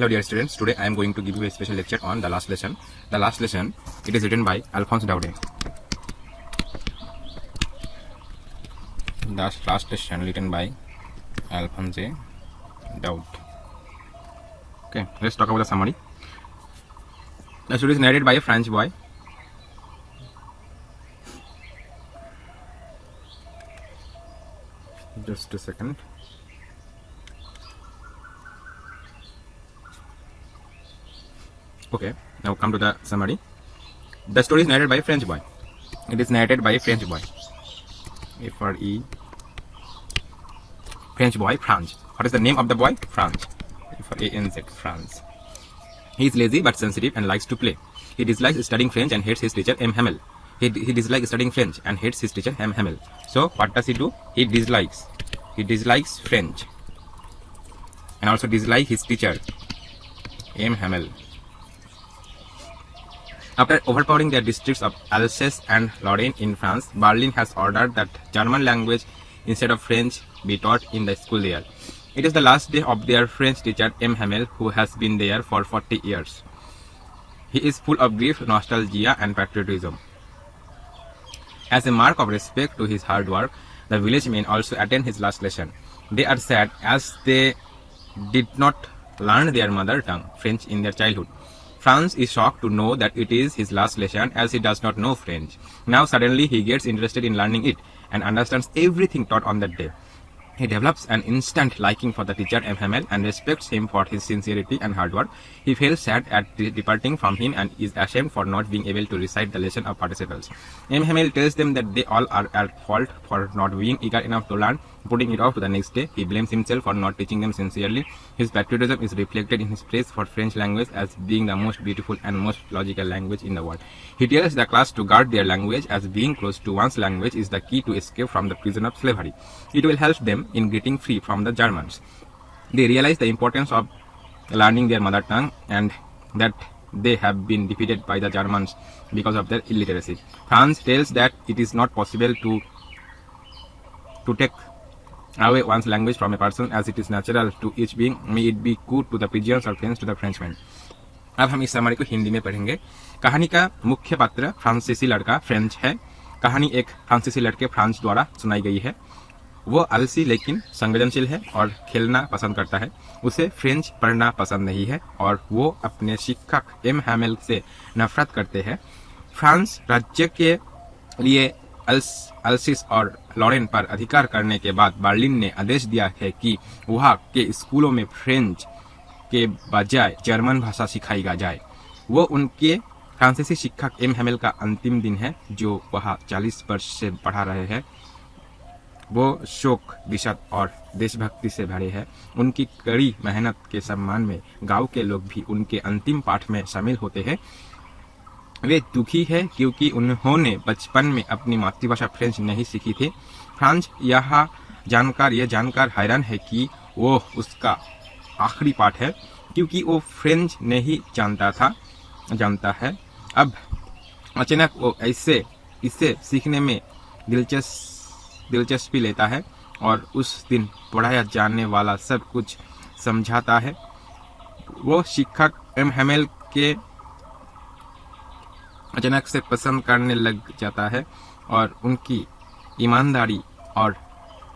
Hello dear students, today I am going to give you a special lecture on the last lesson. The last lesson, it is written by Alphonse Daudet. The last lesson written by Alphonse Daudet. Okay, let's talk about the summary. The story is narrated by a French boy. Just a second. Okay, now come to the summary. The story is narrated by a French boy. It is narrated by a French boy. F-R-E. French boy, Franz. What is the name of the boy? Franz. F-R-A-N-Z, Franz. He is lazy but sensitive and likes to play. He dislikes studying French and hates his teacher M. Hamel. He dislikes studying French and hates his teacher M. Hamel. So what does he do? He dislikes French and also dislikes his teacher M. Hamel. After overpowering the districts of Alsace and Lorraine in France, Berlin has ordered that German language instead of French be taught in the school there. It is the last day of their French teacher M. Hamel, who has been there for 40 years. He is full of grief, nostalgia and patriotism. As a mark of respect to his hard work, the village men also attend his last lesson. They are sad as they did not learn their mother tongue, French, in their childhood. Franz is shocked to know that it is his last lesson as he does not know French. Now suddenly he gets interested in learning it and understands everything taught on that day. He develops an instant liking for the teacher M. Hamel and respects him for his sincerity and hard work. He feels sad at departing from him and is ashamed for not being able to recite the lesson of participles. M. Hamel tells them that they all are at fault for not being eager enough to learn, putting it off to the next day. He blames himself for not teaching them sincerely. His patriotism is reflected in his praise for French language as being the most beautiful and most logical language in the world. He tells the class to guard their language as being close to one's language is the key to escape from the prison of slavery. It will help them in getting free from the Germans. They realize the importance of learning their mother tongue and that they have been defeated by the Germans because of their illiteracy. Franz tells that it is not possible to take away one's language from a person as it is natural to each being, may it be good to the pigeons or friends to the Frenchmen. अब हम इस summary को हिंदी में पढ़ेंगे। कहानी का मुख्य पात्र फ्रांसीसी लड़का फ्रेंच है। कहानी एक फ्रांसीसी लड़के फ्रांस द्वारा सुनाई गई है। वो आलसी लेकिन संवेदनशील है और खेलना पसंद करता है। उसे फ्रेंच पढ़ना पसंद नहीं है और वो अपने शिक्षक एम हैमेल से नफरत करते हैं। फ्रांस राज्य के लिए अल्सिस और लॉरेन पर अधिकार करने के बाद बर्लिन ने आदेश दिया है कि वहाँ के स्कूलों में फ्रेंच के बजाय जर्मन भाषा सिखाई जाए। वो उनके फ्रांसीसी शिक्षक एम हैमेल का अंतिम दिन है जो वहाँ 40 वर्ष से पढ़ा रहे हैं। वो शोक, विषाद और देशभक्ति से भरे हैं। उनकी कड़ी मेहनत के सम्मान में गांव के लोग भी उनके अंतिम पाठ में शामिल होते हैं। वे दुखी है क्योंकि उन्होंने बचपन में अपनी मातृभाषा फ्रेंच नहीं सीखी थी। फ्रांस यह जानकर हैरान है कि वो उसका आखिरी पाठ है क्योंकि वो फ्रेंच नहीं जानता है। अब अचानक वो इसे सीखने में दिलचस्पी लेता है और उस दिन पढ़ाया जाने वाला सब कुछ समझाता है। वो शिक्षक एम हैमेल के अचानक से पसंद करने लग जाता है और उनकी ईमानदारी और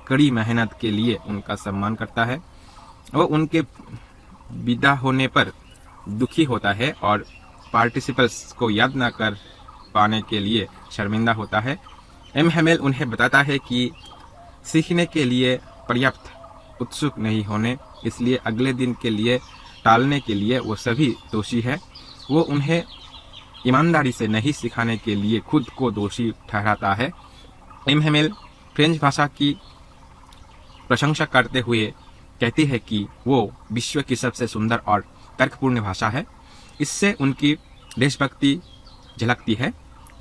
कड़ी मेहनत के लिए उनका सम्मान करता है। वो उनके विदा होने पर दुखी होता है और पार्टिसिपल्स को याद न कर पाने के लिए शर्मिंदा होता है। एम हैमेल उन्हें बताता है कि सीखने के लिए पर्याप्त उत्सुक नहीं होने, इसलिए अगले दिन के लिए टालने के लिए वो सभी दोषी है। वो उन्हें ईमानदारी से नहीं सिखाने के लिए खुद को दोषी ठहराता है। एम हैमेल फ्रेंच भाषा की प्रशंसा करते हुए कहती है कि वो विश्व की सबसे सुंदर और तर्कपूर्ण भाषा है। इससे उनकी देशभक्ति झलकती है।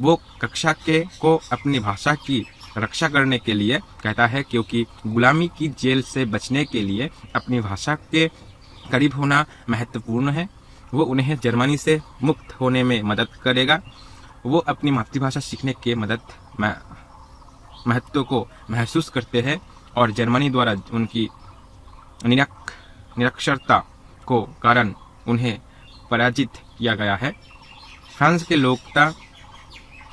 वो कक्षा को अपनी भाषा की रक्षा करने के लिए कहता है क्योंकि गुलामी की जेल से बचने के लिए अपनी भाषा के करीब होना महत्वपूर्ण है। वो उन्हें जर्मनी से मुक्त होने में मदद करेगा। वो अपनी मातृभाषा सीखने के महत्व को महसूस करते हैं और जर्मनी द्वारा उनकी निरक्षरता को कारण उन्हें पराजित किया गया है। फ्रांस के लोकता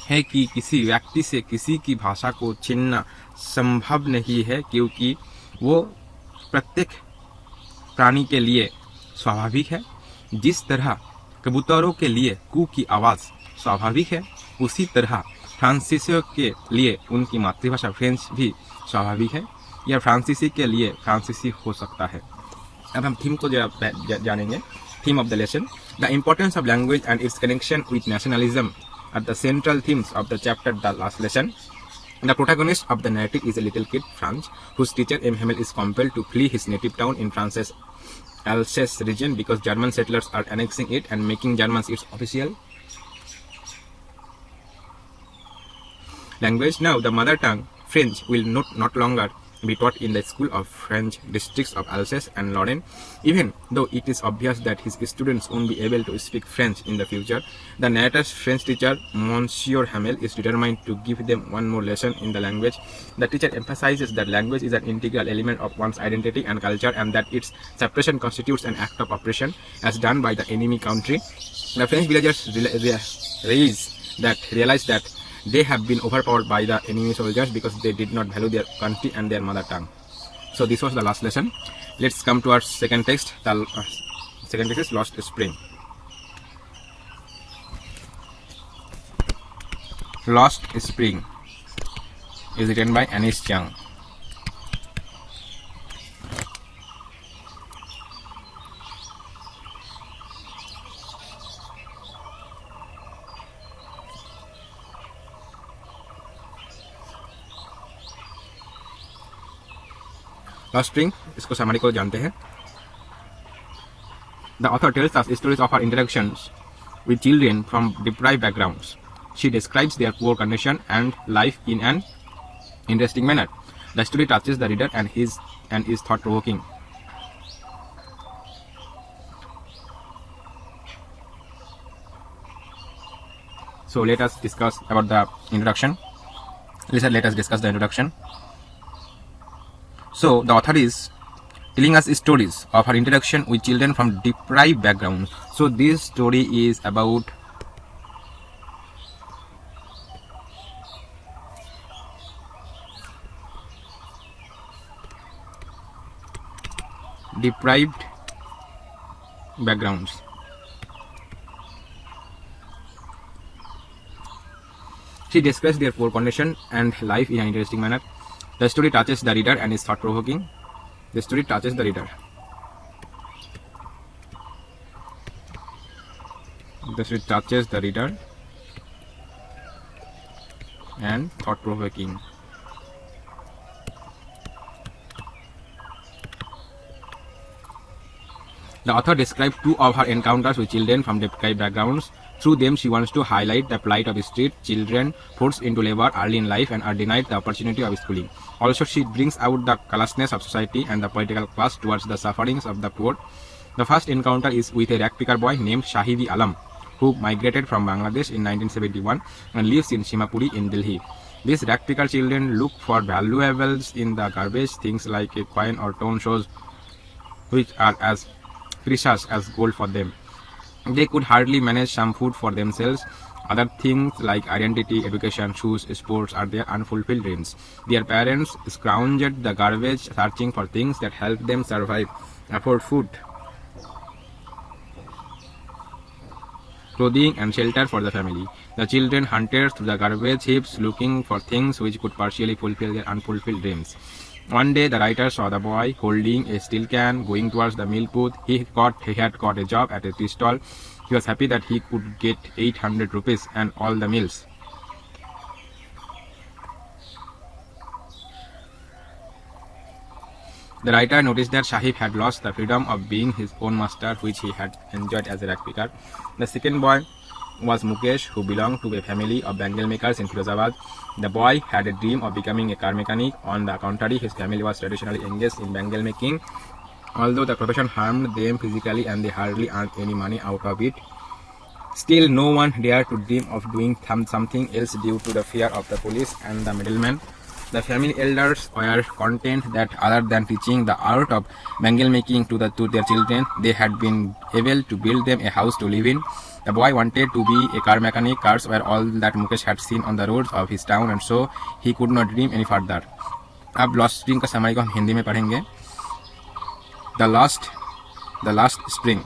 है कि किसी व्यक्ति से किसी की भाषा को छीनना संभव नहीं है, क्योंकि वो प्रत्येक प्राणी के लिए स्वाभाविक है। जिस तरह कबूतरों के लिए कू की आवाज़ स्वाभाविक है, उसी तरह फ्रांसीसियों के लिए उनकी मातृभाषा फ्रेंच भी स्वाभाविक है। यह फ्रांसीसी के लिए फ्रांसीसी हो सकता है। अब हम थीम को जानेंगे। Theme of the lesson, the importance of language and it's connection with nationalism are the central themes of the chapter, the last lesson. The protagonist of the narrative is a little kid, Franz, whose teacher Emmanuel is compelled to flee his native town in France's Alsace region because German settlers are annexing it and making Germans its official language. Now, the mother tongue, French, will not longer be taught in the school of French districts of Alsace and Lorraine. Even though it is obvious that his students won't be able to speak French in the future, the narrator's French teacher, Monsieur Hamel, is determined to give them one more lesson in the language. The teacher emphasizes that language is an integral element of one's identity and culture, and that its suppression constitutes an act of oppression as done by the enemy country. The French villagers realize that they have been overpowered by the enemy soldiers because they did not value their country and their mother tongue. So this was the last lesson. Let's come to our second text. The second text is Lost Spring. Lost Spring is written by Anis Chang. Lost Spring, इसको summary को जानते हैं. The author tells us stories of her interactions with children from deprived backgrounds. She describes their poor condition and life in an interesting manner. The story touches the reader and is thought-provoking. So let us discuss about the introduction. Let us discuss the introduction. So the author is telling us stories of her interaction with children from deprived backgrounds. So this story is about deprived backgrounds. She describes their poor condition and life in an interesting manner. The story touches the reader and is thought-provoking. The story touches the reader. The story touches the reader and thought-provoking. The author describes two of her encounters with children from deprived backgrounds. Through them, she wants to highlight the plight of street children forced into labor early in life and are denied the opportunity of schooling. Also, she brings out the callousness of society and the political class towards the sufferings of the poor. The first encounter is with a ragpicker boy named Shahivi Alam, who migrated from Bangladesh in 1971 and lives in Shimapuri in Delhi. These ragpicker children look for valuables in the garbage, things like a coin or stone shoes, which are as precious as gold for them. They could hardly manage some food for themselves. Other things like identity, education, shoes, sports are their unfulfilled dreams. Their parents scrounged the garbage searching for things that help them survive, afford food, clothing and shelter for the family. The children hunted through the garbage heaps looking for things which could partially fulfill their unfulfilled dreams. One day the writer saw the boy holding a steel can going towards the milk booth. He had got a job at a tea stall. He was happy that he could get 800 rupees and all the meals. The writer noticed that Shahib had lost the freedom of being his own master, which he had enjoyed as a ragpicker. The second boy was Mukesh, who belonged to a family of bangle makers in Firozabad. The boy had a dream of becoming a car mechanic. On the contrary, his family was traditionally engaged in bangle making. Although the profession harmed them physically and they hardly earned any money out of it, still no one dared to dream of doing something else due to the fear of the police and the middlemen. The family elders were content that other than teaching the art of bangle making to their children, they had been able to build them a house to live in. The boy wanted to be a car mechanic. Cars were all that Mukesh had seen on the roads of his town, and so he could not dream any further. अब lost spring का समय को हम हिंदी में पढ़ेंगे. The last spring.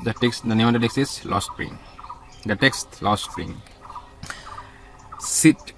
The name of the text is Lost Spring. The text, Lost Spring. Sit.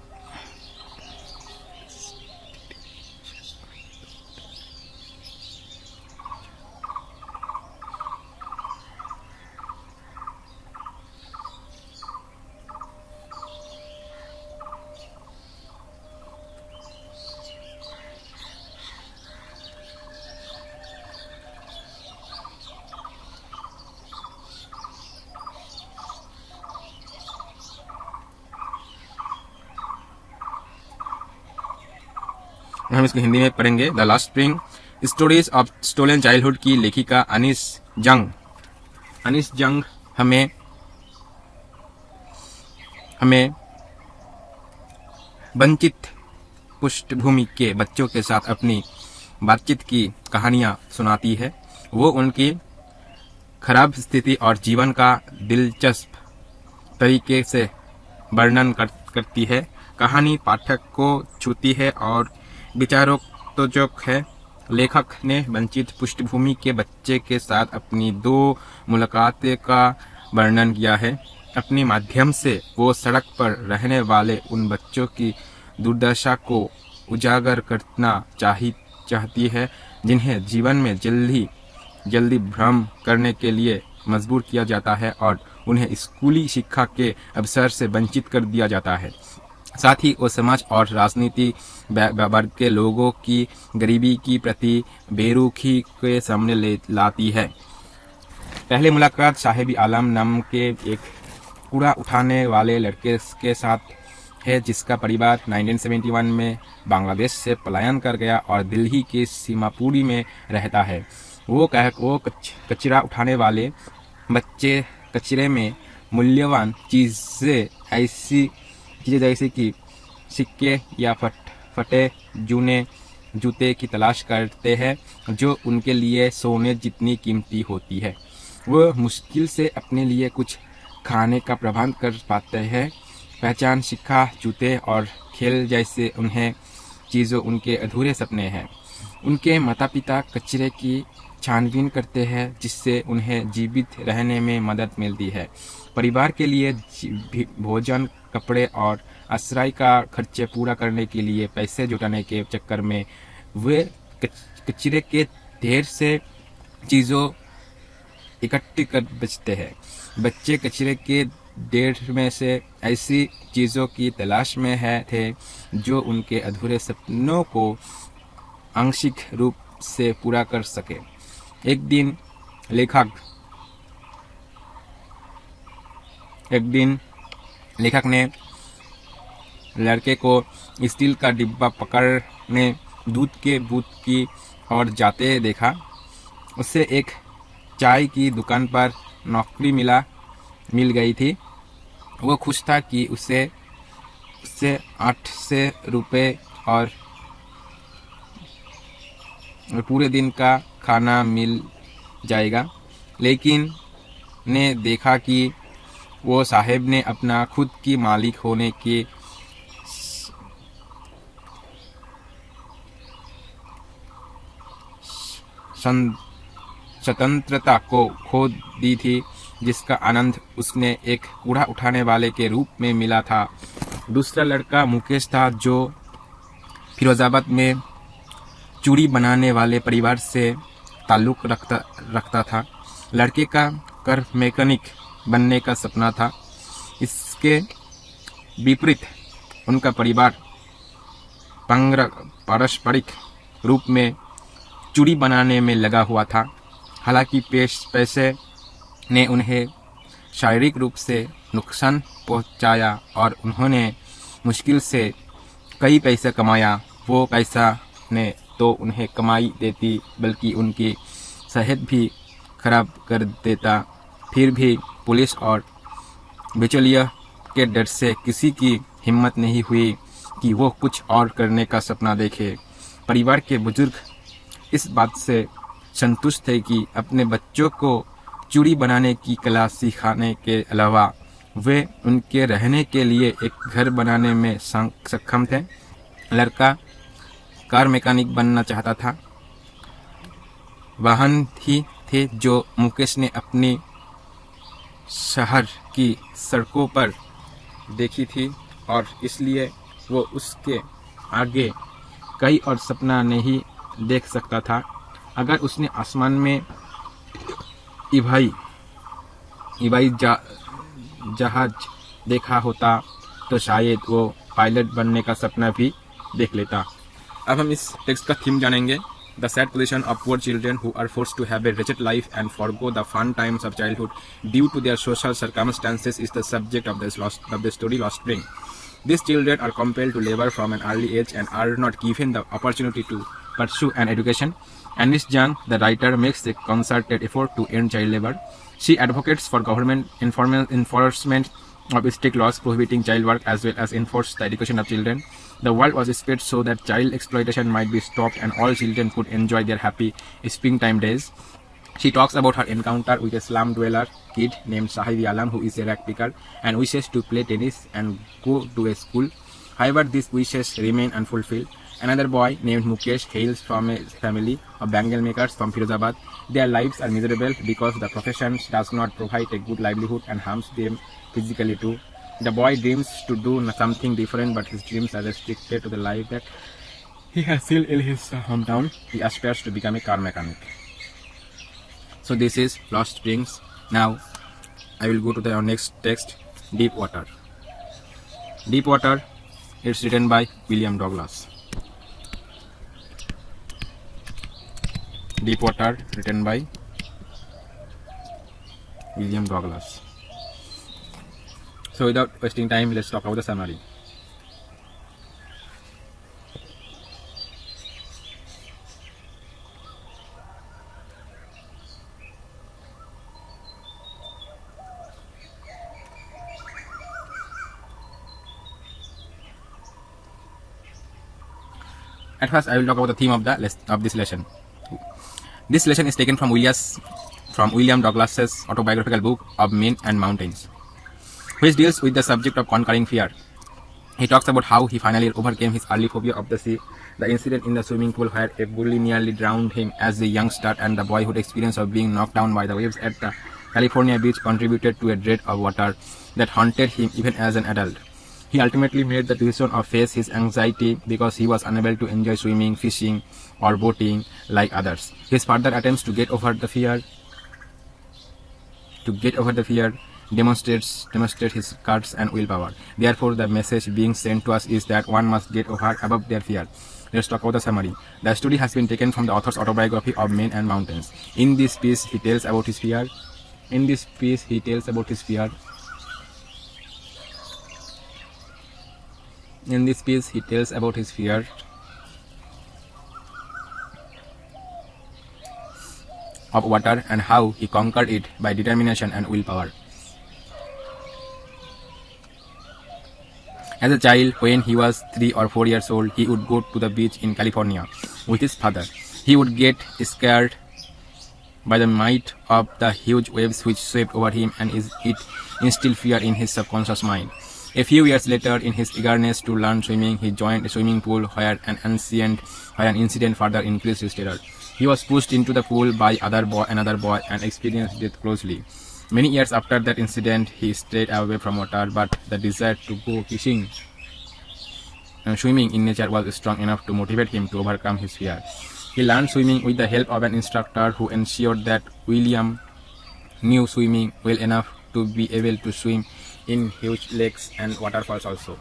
हम इसको हिंदी में पढ़ेंगे. The last spring. Stories of stolen childhood की लेखिका अनीस जंग हमें वंचित पृष्ठभूमि के बच्चों के साथ अपनी बातचीत की कहानियां सुनाती है. वो उनकी खराब स्थिति और जीवन का दिलचस्प तरीके से वर्णन करती है. कहानी पाठक को छूती है और विचारों तो जो है. लेखक ने वंचित पृष्ठभूमि के बच्चे के साथ अपनी 2 मुलाकातें का वर्णन किया है. अपने माध्यम से वो सड़क पर रहने वाले उन बच्चों की दुर्दशा को उजागर करना चाहती है जिन्हें जीवन में जल्दी भ्रम करने के लिए मजबूर किया जाता है और उन्हें स्कूली शिक्षा के अवसर से वंचित कर दिया जाता है. साथ ही वो समाज और राजनीति वर्ग के लोगों की गरीबी की प्रति बेरुखी के सामने लाती है. पहली मुलाकात साहिब आलम नाम के एक कूड़ा उठाने वाले लड़के के साथ है जिसका परिवार 1971 में बांग्लादेश से पलायन कर गया और दिल्ली के सीमापुरी में रहता है. वो कचरा उठाने वाले बच्चे कचरे में मूल्यवान चीज़ें जैसे कि सिक्के या फटे जूते की तलाश करते हैं जो उनके लिए सोने जितनी कीमती होती है. वो मुश्किल से अपने लिए कुछ खाने का प्रबंध कर पाते हैं. पहचान, सिक्का, जूते और खेल जैसे उन्हें चीज़ों उनके अधूरे सपने हैं. उनके माता पिता कचरे की छानबीन करते हैं जिससे उन्हें जीवित रहने में मदद मिलती है. परिवार के लिए भोजन, कपड़े और आश्रय का खर्चे पूरा करने के लिए पैसे जुटाने के चक्कर में वे कचरे के ढेर से चीज़ों इकट्ठी कर बेचते हैं. बच्चे कचरे के ढेर में से ऐसी चीज़ों की तलाश में थे जो उनके अधूरे सपनों को आंशिक रूप से पूरा कर सके. एक दिन लेखक ने लड़के को स्टील का डिब्बा पकड़ने दूध के बूथ की ओर जाते देखा. उसे एक चाय की दुकान पर नौकरी मिल गई थी. वो खुश था कि उसे 800 रुपये और पूरे दिन का खाना मिल जाएगा. लेकिन ने देखा कि वो साहेब ने अपना खुद की मालिक होने की स्वतंत्रता को खो दी थी जिसका आनंद उसने एक कूड़ा उठाने वाले के रूप में मिला था. दूसरा लड़का मुकेश था जो फिरोजाबाद में चूड़ी बनाने वाले परिवार से ताल्लुक़ रखता था. लड़के का कार मैकेनिक बनने का सपना था. इसके विपरीत उनका परिवार पारस्परिक रूप में चूड़ी बनाने में लगा हुआ था. हालांकि पैसे ने उन्हें शारीरिक रूप से नुकसान पहुंचाया और उन्होंने मुश्किल से कई पैसे कमाया. वो पैसा ने तो उन्हें कमाई देती बल्कि उनकी सेहत भी खराब कर देता. फिर भी पुलिस और बिचौलिया के डर से किसी की हिम्मत नहीं हुई कि वो कुछ और करने का सपना देखे। परिवार के बुजुर्ग इस बात से संतुष्ट थे कि अपने बच्चों को चूड़ी बनाने की कला सिखाने के अलावा वे उनके रहने के लिए एक घर बनाने में सक्षम थे। लड़का कार मैकेनिक बनना चाहता था। वाहन ही थे जो मुकेश ने अपनी शहर की सड़कों पर देखी थी और इसलिए वो उसके आगे कई और सपना नहीं देख सकता था। अगर उसने आसमान में इबाई जहाज देखा होता तो शायद वो पायलट बनने का सपना भी देख लेता। अब हम इस टेक्स्ट का थीम जानेंगे। The sad position of poor children who are forced to have a wretched life and forgo the fun times of childhood due to their social circumstances is the subject of the story Lost Spring. These children are compelled to labor from an early age and are not given the opportunity to pursue an education. Anish Jan, the writer, makes a concerted effort to end child labor. She advocates for government enforcement of strict laws prohibiting child work as well as enforce the education of children. The world was spared so that child exploitation might be stopped and all children could enjoy their happy springtime days. She talks about her encounter with a slum dweller kid named Sahibi Alam who is a rag picker and wishes to play tennis and go to a school. However, these wishes remain unfulfilled. Another boy named Mukesh hails from a family of bangle makers from Firozabad. Their lives are miserable because the profession does not provide a good livelihood and harms them physically too. The boy dreams to do something different, but his dreams are restricted to the life that he has seen in his hometown. He aspires to become a car mechanic. So this is Lost Springs. Now I will go to the next text, Deep Water. Deep Water, it's written by William Douglas. Deep Water, written by William Douglas. So without wasting time, let's talk about the summary. At first, I will talk about the theme of this lesson. This lesson is taken from William Douglas's autobiographical book of Men and Mountains, which deals with the subject of conquering fear. He talks about how he finally overcame his early phobia of the sea, the incident in the swimming pool where a bully nearly drowned him as a youngster, and the boyhood experience of being knocked down by the waves at the California beach contributed to a dread of water that haunted him even as an adult. He ultimately made the decision of face his anxiety because he was unable to enjoy swimming, fishing, or boating like others. His further attempts to get over the fear demonstrate his guts and willpower. Therefore, the message being sent to us is that one must get above their fear. Let's talk about the summary. The story has been taken from the author's autobiography of Men and Mountains. In this piece, he tells about his fear. Of water and how he conquered it by determination and willpower. As a child, when he was 3 or 4 years old, he would go to the beach in California with his father. He would get scared by the might of the huge waves which swept over him, and it instilled fear in his subconscious mind. A few years later, in his eagerness to learn swimming, he joined a swimming pool where an incident further increased his terror. He was pushed into the pool by another boy and experienced it closely. Many years after that incident, he stayed away from water, but the desire to go fishing and swimming in nature was strong enough to motivate him to overcome his fear. He learned swimming with the help of an instructor who ensured that William knew swimming well enough to be able to swim in huge lakes and waterfalls also.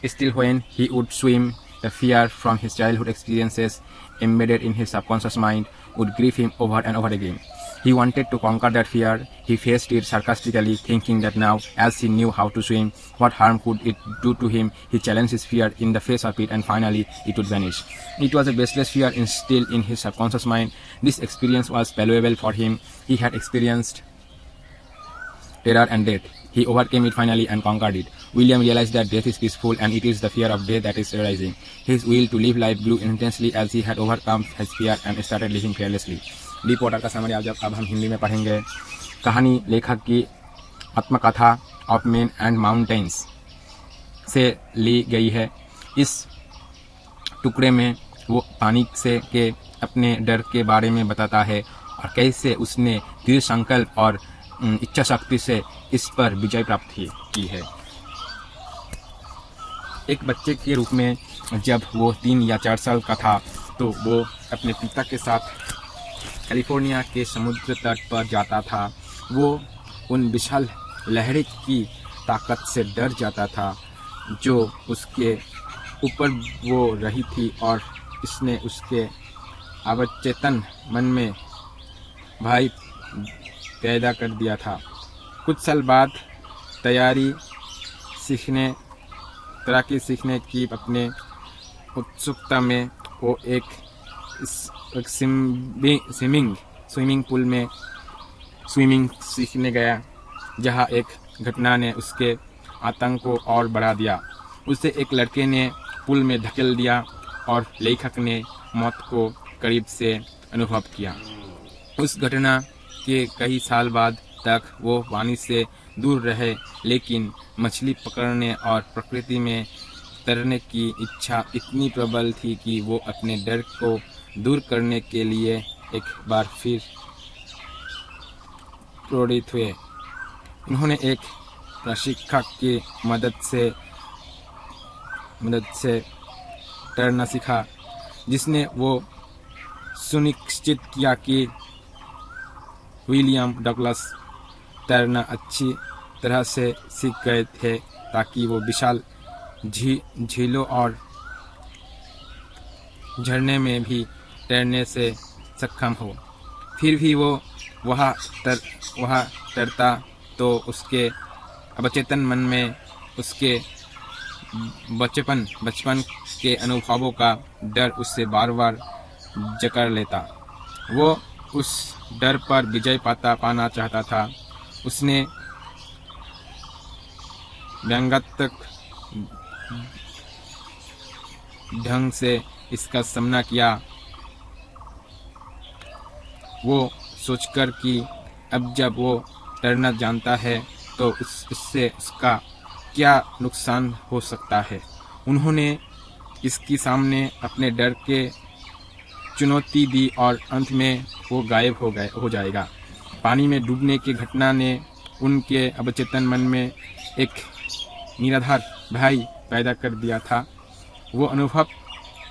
Still, when he would swim, the fear from his childhood experiences embedded in his subconscious mind would grieve him over and over again. He wanted to conquer that fear. He faced it sarcastically, thinking that now, as he knew how to swim, what harm could it do to him? He challenged his fear in the face of it, and finally it would vanish. It was a baseless fear instilled in his subconscious mind. This experience was valuable for him. He had experienced terror and death. He overcame it finally and conquered it. William realized that death is peaceful and it is the fear of death that is terrorizing. His will to live life grew intensely as he had overcome his fear and started living fearlessly. Deep water का summary अब हम हिंदी में पढ़ेंगे। कहानी लेखक की आत्मकथा of main and mountains से ली गई है। इस टुकड़े में वो पानी से के अपने डर के बारे में बताता है और कैसे उसने दृढ़ संकल्प और इच्छा शक्ति से इस पर विजय प्राप्त की है। एक बच्चे के रूप में जब वो 3 या 4 साल का था तो वो अपने पिता के साथ कैलिफोर्निया के समुद्र तट पर जाता था। वो उन विशाल लहरें की ताकत से डर जाता था जो उसके ऊपर वो रही थी और इसने उसके अवचेतन मन में भय पैदा कर दिया था। कुछ साल बाद तैराकी सीखने की अपने उत्सुकता में वो एक स्विमिंग पूल में स्विमिंग सीखने गया, जहां एक घटना ने उसके आतंक को और बढ़ा दिया। उसे एक लड़के ने पूल में धकेल दिया और लेखक ने मौत को करीब से अनुभव किया। उस घटना के कई साल बाद तक वो पानी से दूर रहे, लेकिन मछली पकड़ने और प्रकृति में तैरने की इच्छा इतनी प्रबल थी कि वो अपने डर को दूर करने के लिए एक बार फिर प्रेरित हुए। उन्होंने एक प्रशिक्षक की मदद से तैरना सीखा, जिसने वो सुनिश्चित किया कि विलियम डगलस तैरना अच्छी तरह से सीख गए थे ताकि वो विशाल झीलों और झरने में भी तैरने से सक्षम हो। फिर भी वो वहाँ तैरता तो उसके अवचेतन मन में उसके बचपन के अनुभवों का डर उससे बार बार जकड़ लेता। वो उस डर पर विजय पाना चाहता था। उसने व्यंग्यात्मक ढंग से इसका सामना किया, वो सोचकर कि अब जब वो तैरना जानता है तो इससे उसका क्या नुकसान हो सकता है। उन्होंने इसके सामने अपने डर के चुनौती दी और अंत में वो गायब हो जाएगा। पानी में डूबने की घटना ने उनके अवचेतन मन में एक निराधार भय पैदा कर दिया था। वो अनुभव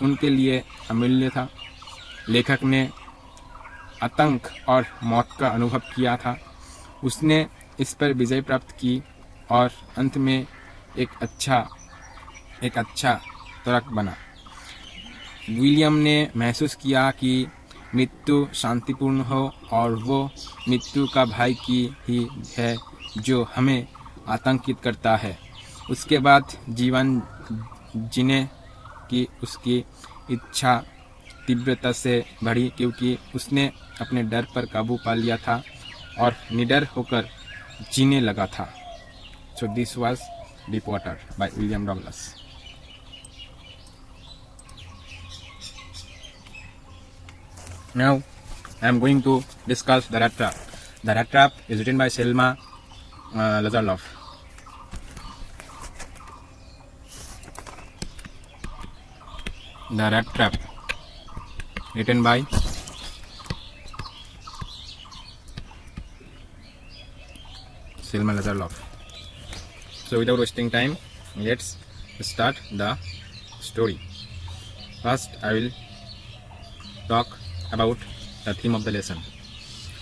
उनके लिए अमूल्य था। लेखक ने आतंक और मौत का अनुभव किया था। उसने इस पर विजय प्राप्त की और अंत में एक अच्छा तर्क बना। विलियम ने महसूस किया कि मृत्यु शांतिपूर्ण हो और वो मृत्यु का भय की ही है जो हमें आतंकित करता है। उसके बाद जीवन जीने की उसकी इच्छा तीव्रता से बढ़ी क्योंकि उसने अपने डर पर काबू पा लिया था और निडर होकर जीने लगा था। So this was Deep Water by William Douglas. Now I am going to discuss The Rat Trap. The Rat Trap is written by Selma Lazaroff. The Rat Trap, written by Selma Lazaroff. So without wasting time, let's start the story. First, I will talk about the theme of the lesson.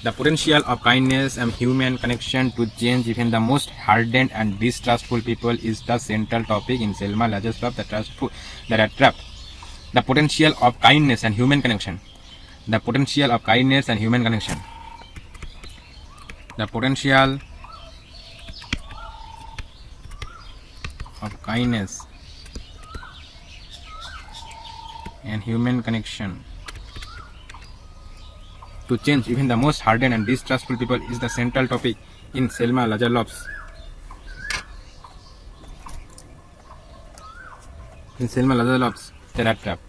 The potential of kindness and human connection to change even the most hardened and distrustful people is the central topic in Selma Lazaroff, The Rat Trap. The potential of kindness and human connection. The potential of kindness and human connection. The potential of kindness and human connection to change even the most hardened and distrustful people is the central topic in Selma Lazaroff's In Selma Lazarov's The Rat Trap,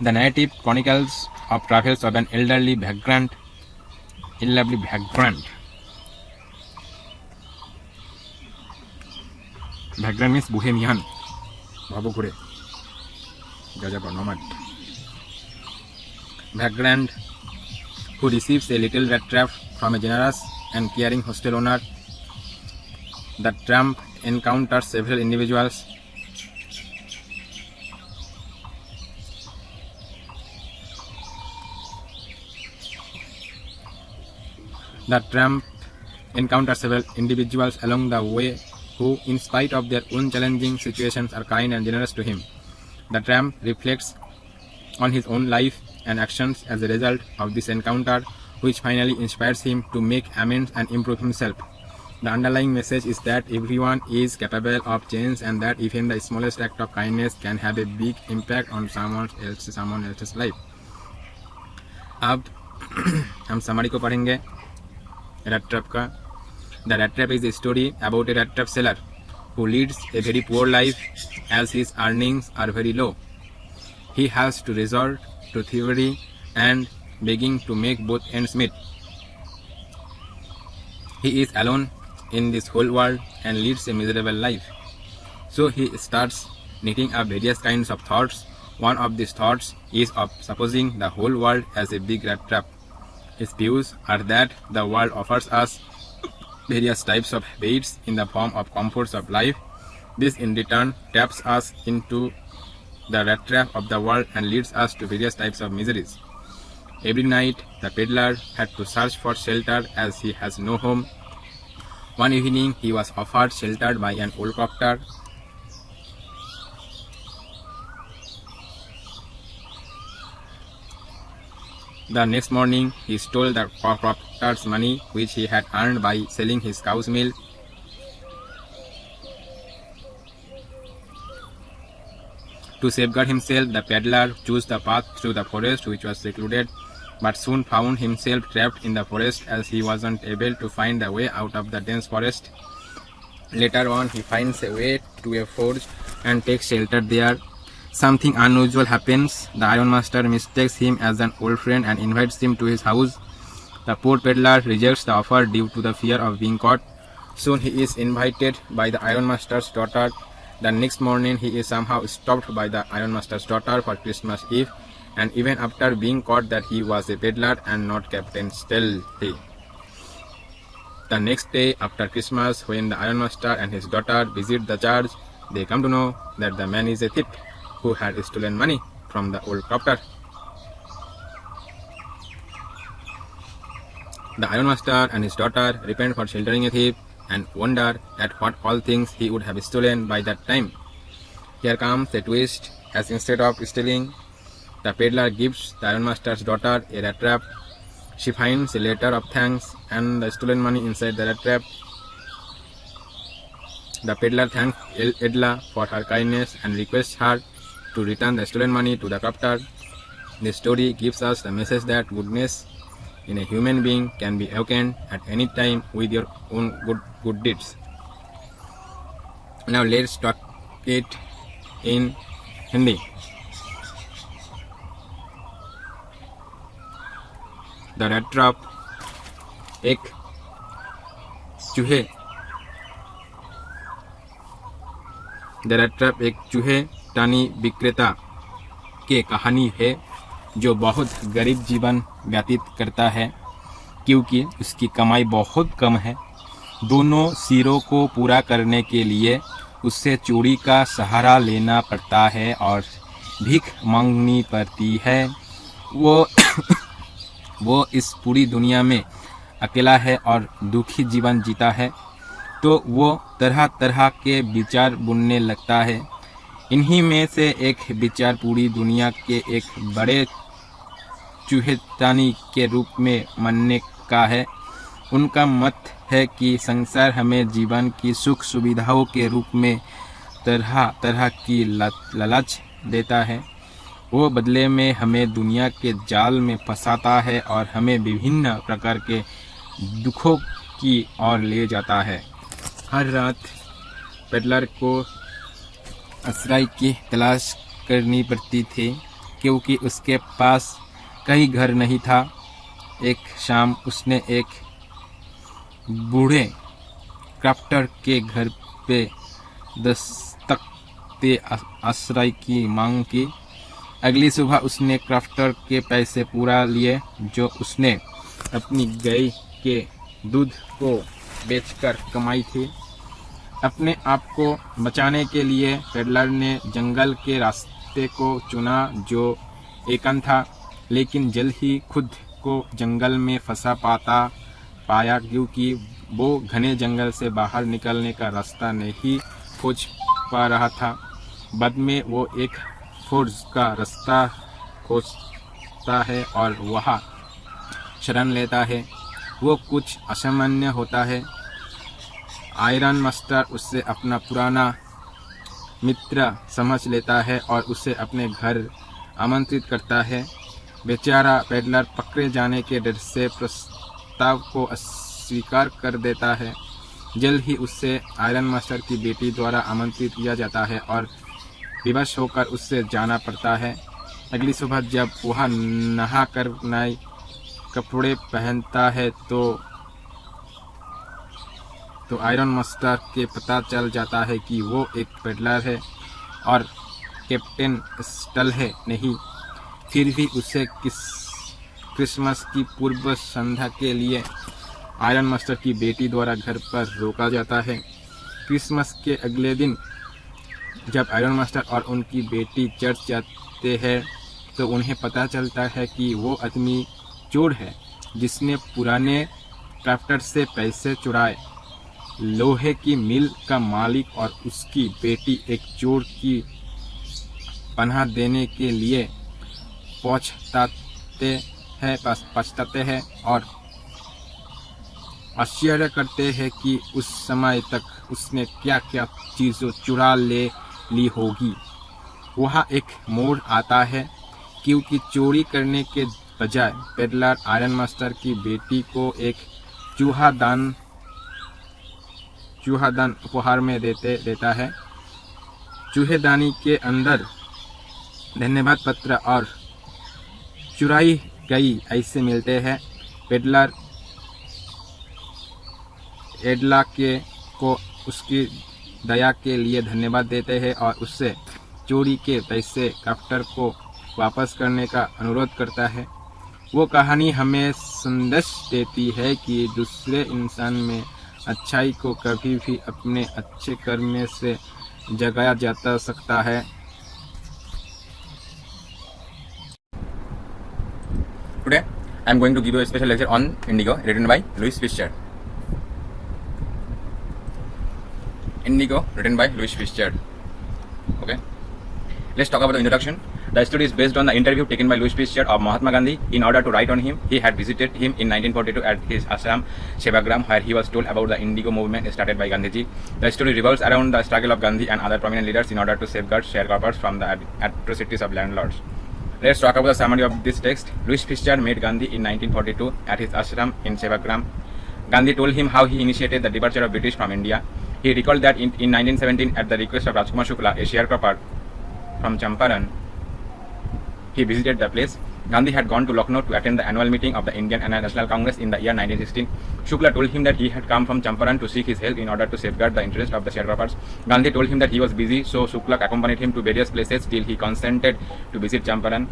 the narrative chronicles of travels of an elderly vagrant. Vagrant means bohemian. Bhabukure. Jajapa nomad. Vagrant who receives a little rat trap from a generous and caring hostel owner. The tramp encounters several individuals. The tramp encounters several individuals along the way who, in spite of their own challenging situations, are kind and generous to him. The tramp reflects on his own life and actions as a result of this encounter, which finally inspires him to make amends and improve himself. The underlying message is that everyone is capable of change and that even the smallest act of kindness can have a big impact on someone else's life. अब हम summary को पढ़ेंगे rat trap का. The rat trap is a story about a rat trap seller who leads a very poor life as his earnings are very low. He has to resort to thievery and begging to make both ends meet. He is alone in this whole world and leads a miserable life. So he starts knitting up various kinds of thoughts. One of these thoughts is of supposing the whole world as a big rat trap. His views are that the world offers us various types of baits in the form of comforts of life. This in return traps us into the rat trap of the world and leads us to various types of miseries. Every night the peddler had to search for shelter as he has no home. One evening he was offered shelter by an old crofter. The next morning he stole the crofter's money which he had earned by selling his cow's milk. To safeguard himself, the peddler chose the path through the forest which was secluded, but soon found himself trapped in the forest as he wasn't able to find the way out of the dense forest. Later on he finds a way to a forge and takes shelter there. Something unusual happens. The ironmaster mistakes him as an old friend and invites him to his house. The poor peddler rejects the offer due to the fear of being caught. Soon he is invited by the ironmaster's daughter. The next morning he is somehow stopped by the ironmaster's daughter for Christmas Eve, and even after being caught that he was a peddler and not Captain Stealthy. The next day after Christmas, when the ironmaster and his daughter visit the church, they come to know that the man is a thief who had stolen money from the old crofter. The ironmaster and his daughter repent for sheltering a thief and wonder at what all things he would have stolen by that time. Here comes a twist, as instead of stealing, the peddler gives the ironmaster's daughter a rat trap. She finds a letter of thanks and the stolen money inside the rat trap. The peddler thanks Edla for her kindness and requests her to return the stolen money to the crofter. This story gives us the message that goodness in a human being can be awakened at any time with your own good deeds. Now let's talk it in Hindi. The rat trap. एक चूहे the rat trap एक चूहे टानी विक्रेता की कहानी है जो बहुत गरीब जीवन व्यतीत करता है क्योंकि उसकी कमाई बहुत कम है. दोनों सिरों को पूरा करने के लिए उससे चोरी का सहारा लेना पड़ता है और भीख मांगनी पड़ती है. वो इस पूरी दुनिया में अकेला है और दुखी जीवन जीता है, तो वो तरह तरह के विचार बुनने लगता है. इन्हीं में से एक विचार पूरी दुनिया के एक बड़े चूहेटानी के रूप में मानने का है. उनका मत है कि संसार हमें जीवन की सुख सुविधाओं के रूप में तरह तरह की लालच देता है. वो बदले में हमें दुनिया के जाल में फंसाता है और हमें विभिन्न प्रकार के दुखों की ओर ले जाता है. हर रात पेडलर को आश्रय की तलाश करनी पड़ती थी क्योंकि उसके पास कहीं घर नहीं था। एक शाम उसने एक बूढ़े क्राफ्टर के घर पे दस्तक दे आश्रय की मांग की। अगली सुबह उसने क्राफ्टर के पैसे पूरा लिए जो उसने अपनी गाय के दूध को बेचकर कमाई थी। अपने आप को बचाने के लिए पेडलर ने जंगल के रास्ते को चुना जो एकांत था, लेकिन जल्द ही खुद को जंगल में फंसा पाया क्योंकि वो घने जंगल से बाहर निकलने का रास्ता नहीं खोज पा रहा था। बाद में वो एक फोर्ज का रास्ता खोजता है और वहाँ शरण लेता है। वो कुछ असामान्य होता है। आयरन मास्टर उससे अपना पुराना मित्र समझ लेता है और उसे अपने घर आमंत्रित करता है। बेचारा पेडलर पकड़े जाने के डर से प्रस्ताव को अस्वीकार कर देता है। जल्द ही उससे आयरन मास्टर की बेटी द्वारा आमंत्रित किया जाता है और विवश होकर उससे जाना पड़ता है। अगली सुबह जब वह नहा कर नए कपड़े पहनता है तो आयरन मास्टर के पता चल जाता है कि वो एक पेडलर है और कैप्टन स्टल है नहीं। फिर भी उसे क्रिसमस की पूर्व संध्या के लिए आयरन मास्टर की बेटी द्वारा घर पर रोका जाता है। क्रिसमस के अगले दिन जब आयरन मास्टर और उनकी बेटी चर्च जाते हैं तो उन्हें पता चलता है कि वो आदमी चोर है जिसने पुराने क्राफ्टर से पैसे चुराए। लोहे की मिल का मालिक और उसकी बेटी एक चोर की पनाह देने के लिए पछताते हैं और आश्चर्य करते हैं कि उस समय तक उसने क्या क्या चीज़ें चुरा ली होगी। वहाँ एक मोड़ आता है क्योंकि चोरी करने के बजाय पेडलर आयरन मास्टर की बेटी को एक चूहादान उपहार में देता है। चूहेदानी के अंदर धन्यवाद पत्र और चुराई गई ऐसे मिलते हैं। पेडलर एडला को उसकी दया के लिए धन्यवाद देते हैं और उससे चोरी के पैसे क्राफ्टर को वापस करने का अनुरोध करता है। वो कहानी हमें संदेश देती है कि दूसरे इंसान में अच्छाई को कभी भी अपने अच्छे कर्म से जगाया जा सकता है। Today, I am going to give you a special lecture on Indigo, written by Louis Fischer. Indigo, written by Louis Fischer. Okay. Let's talk about the introduction. The story is based on the interview taken by Louis Fischer of Mahatma Gandhi. In order to write on him, he had visited him in 1942 at his ashram Sevagram, where he was told about the Indigo movement started by Gandhiji. The story revolves around the struggle of Gandhi and other prominent leaders in order to safeguard sharecroppers from the atrocities of landlords. Let's talk about the summary of this text. Louis Fischer met Gandhi in 1942 at his ashram in Sevagram. Gandhi told him how he initiated the departure of British from India. He recalled that in 1917, at the request of Rajkumar Shukla, a sharecropper from Champaran, he visited the place. Gandhi had gone to Lucknow to attend the annual meeting of the Indian National Congress in the year 1916. Shukla told him that he had come from Champaran to seek his help in order to safeguard the interest of the sharecroppers. Gandhi told him that he was busy, so Shukla accompanied him to various places till he consented to visit Champaran.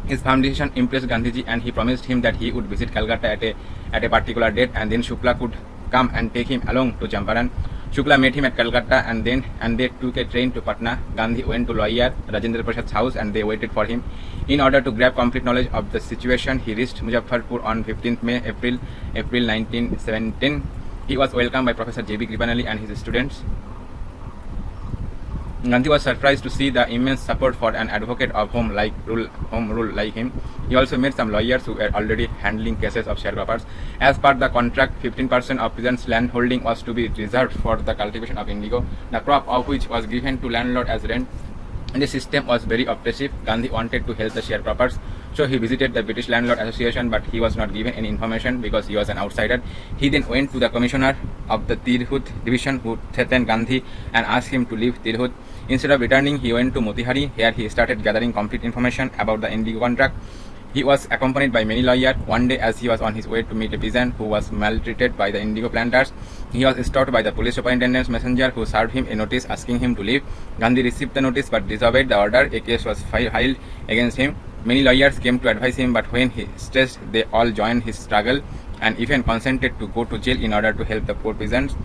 His firm decision impressed Gandhiji and he promised him that he would visit Calcutta at a particular date and then Shukla could come and take him along to Champaran. Shukla met him at Calcutta and they took a train to Patna. Gandhi went to lawyer Rajendra Prasad's house and they waited for him. In order to grab complete knowledge of the situation, he reached Muzaffarpur on 15th May, April 1917. He was welcomed by Professor J.B. Kripanalli and his students. Gandhi was surprised to see the immense support for an advocate of home rule like him. He also met some lawyers who were already handling cases of sharecroppers. As per the contract, 15% of peasants' land holding was to be reserved for the cultivation of indigo, the crop of which was given to landlord as rent. The system was very oppressive. Gandhi wanted to help the sharecroppers So he visited the British Landlord Association, but he was not given any information because he was an outsider. He then went to the commissioner of the Tirhut division, who threatened Gandhi and asked him to leave Tirhut. Instead of returning, he went to Motihari. Here he started gathering complete information about the Indigo contract. He was accompanied by many lawyers. One day, as he was on his way to meet a peasant who was maltreated by the indigo planters, he was stopped by the police superintendent's messenger, who served him a notice asking him to leave. Gandhi received the notice but disobeyed the order. A case was filed against him. Many lawyers came to advise him, but when he stressed, they all joined his struggle and even consented to go to jail in order to help the poor peasants.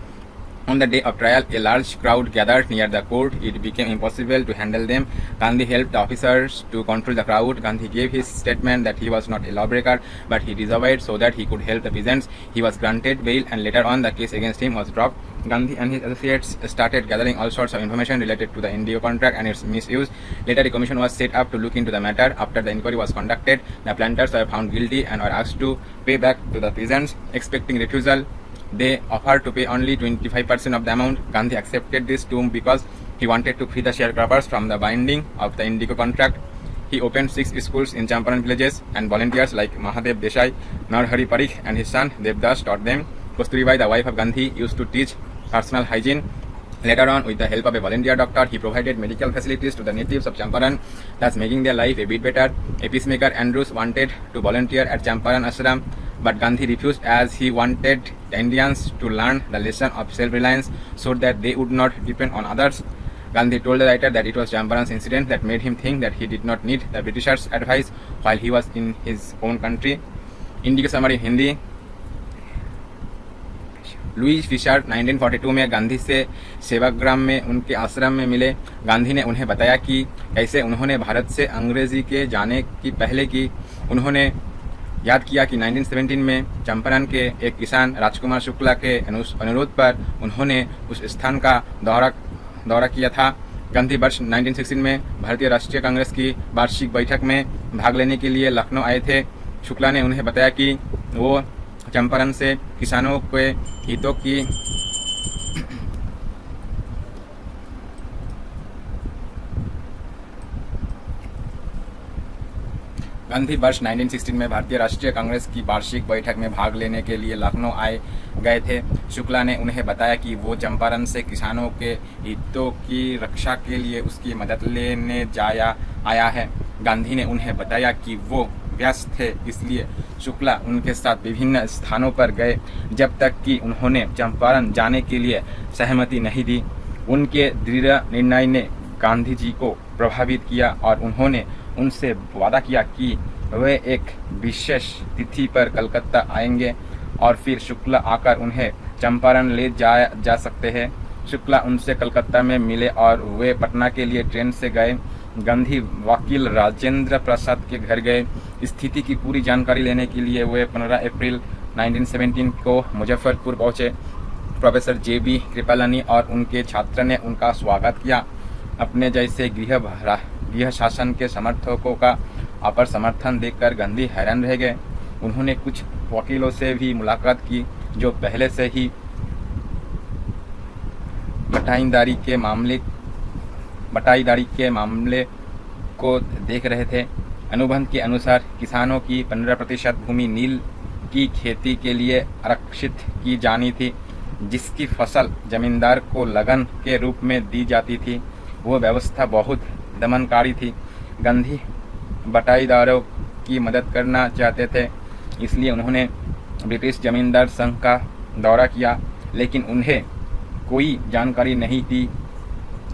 On the day of trial, a large crowd gathered near the court. It became impossible to handle them. Gandhi helped the officers to control the crowd. Gandhi gave his statement that he was not a lawbreaker, but he disobeyed so that he could help the peasants. He was granted bail, and later on the case against him was dropped. Gandhi and his associates started gathering all sorts of information related to the indigo contract and its misuse. Later, a commission was set up to look into the matter. After the inquiry was conducted, the planters were found guilty and were asked to pay back to the peasants. Expecting refusal, they offered to pay only 25% of the amount. Gandhi accepted this too because he wanted to free the sharecroppers from the binding of the indigo contract. He opened 6 schools in Champaran villages, and volunteers like Mahadev Desai, Narhari Parikh and his son Devdas taught them. Kasturibai, the wife of Gandhi, used to teach personal hygiene. Later on, with the help of a volunteer doctor, he provided medical facilities to the natives of Champaran, thus making their life a bit better. A peacemaker, Andrews, wanted to volunteer at Champaran Ashram, but Gandhi refused as he wanted the Indians to learn the lesson of self-reliance so that they would not depend on others. Gandhi told the writer that it was Champaran's incident that made him think that he did not need the Britishers' advice while he was in his own country. Indigo summary in Hindi. Louis Fischer 1942 में गांधी से सेवाग्राम में उनके आश्रम में मिले। गांधी ने उन्हें बताया कि कैसे उन्होंने भारत से अंग्रेजी के जाने की पहले की। उन्होंने याद किया कि 1917 में चंपारण के एक किसान राजकुमार शुक्ला के अनुरोध पर उन्होंने उस स्थान का दौरा किया था। गांधी वर्ष 1916 में भारतीय राष्ट्रीय कांग्रेस की वार्षिक बैठक में भाग लेने के लिए लखनऊ आए थे। शुक्ला ने उन्हें बताया कि वो चंपारण से किसानों के हितों की गांधी वर्ष 1916 में भारतीय राष्ट्रीय कांग्रेस की वार्षिक बैठक में भाग लेने के लिए लखनऊ आए गए थे। शुक्ला ने उन्हें बताया कि वो चंपारण से किसानों के हितों की रक्षा के लिए उसकी मदद लेने आया है। गांधी ने उन्हें बताया कि वो व्यस्त थे, इसलिए शुक्ला उनके साथ विभिन्न स्थानों पर गए जब तक कि उन्होंने चंपारण जाने के लिए सहमति नहीं दी। उनके दृढ़ निर्णय ने गांधी जी को प्रभावित किया और उन्होंने उनसे वादा किया कि वे एक विशेष तिथि पर कलकत्ता आएंगे और फिर शुक्ला आकर उन्हें चंपारण ले जा सकते हैं। शुक्ला उनसे कलकत्ता में मिले और वे पटना के लिए ट्रेन से गए। गांधी वकील राजेंद्र प्रसाद के घर गए। स्थिति की पूरी जानकारी लेने के लिए वे 15 अप्रैल 1917 को मुजफ्फरपुर पहुंचे। Professor JB. कृपलानी और उनके छात्र ने उनका स्वागत किया। अपने जैसे गृह शासन के समर्थकों का अपर समर्थन देखकर गांधी हैरान रह गए। उन्होंने कुछ वकीलों से भी मुलाकात की जो पहले से ही बटाईदारी के मामले को देख रहे थे। अनुबंध के अनुसार किसानों की 15% भूमि नील की खेती के लिए आरक्षित की जानी थी, जिसकी फसल जमींदार को लगन के रूप में दी जाती थी। वो व्यवस्था बहुत दमनकारी थी। गांधी बटाईदारों की मदद करना चाहते थे, इसलिए उन्होंने ब्रिटिश जमींदार संघ का दौरा किया, लेकिन उन्हें कोई जानकारी नहीं दी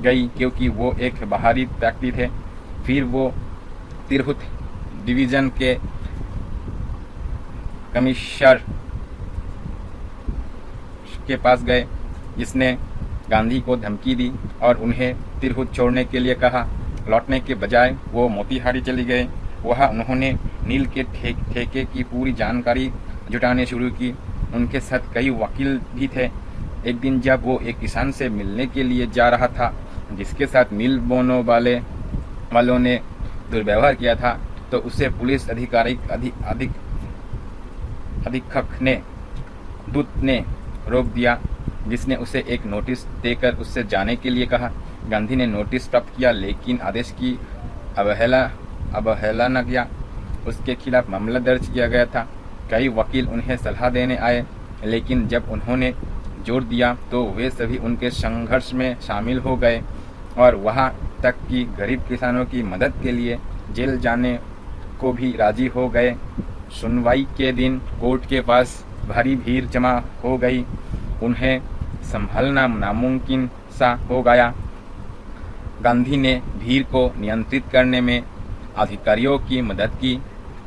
गई क्योंकि वो एक बाहरी व्यक्ति थे। फिर वो तिरहुत डिवीजन के कमिश्नर के पास गए, जिसने गांधी को धमकी दी और उन्हें तिरहुत छोड़ने के लिए कहा। लौटने के बजाय वो मोतीहारी चली गए। वहाँ उन्होंने नील के ठेके की पूरी जानकारी जुटाने शुरू की। उनके साथ कई वकील भी थे। एक दिन जब वो एक किसान से मिलने के लिए जा रहा था जिसके साथ नील बोने वालों ने दुर्व्यवहार किया था, तो उसे पुलिस अधीक्षक दूत ने रोक दिया, जिसने उसे एक नोटिस देकर उससे जाने के लिए कहा। गांधी ने नोटिस प्राप्त किया, लेकिन आदेश की अवहेलना न किया। उसके खिलाफ मामला दर्ज किया गया था। कई वकील उन्हें सलाह देने आए, लेकिन जब उन्होंने जोर दिया तो वे सभी उनके संघर्ष में शामिल हो गए और वहां तक कि गरीब किसानों की मदद के लिए जेल जाने को भी राजी हो गए। सुनवाई के दिन कोर्ट के पास भारी भीड़ जमा हो गई। उन्हें संभालना नामुमकिन सा हो गया। गांधी ने भीड़ को नियंत्रित करने में अधिकारियों की मदद की।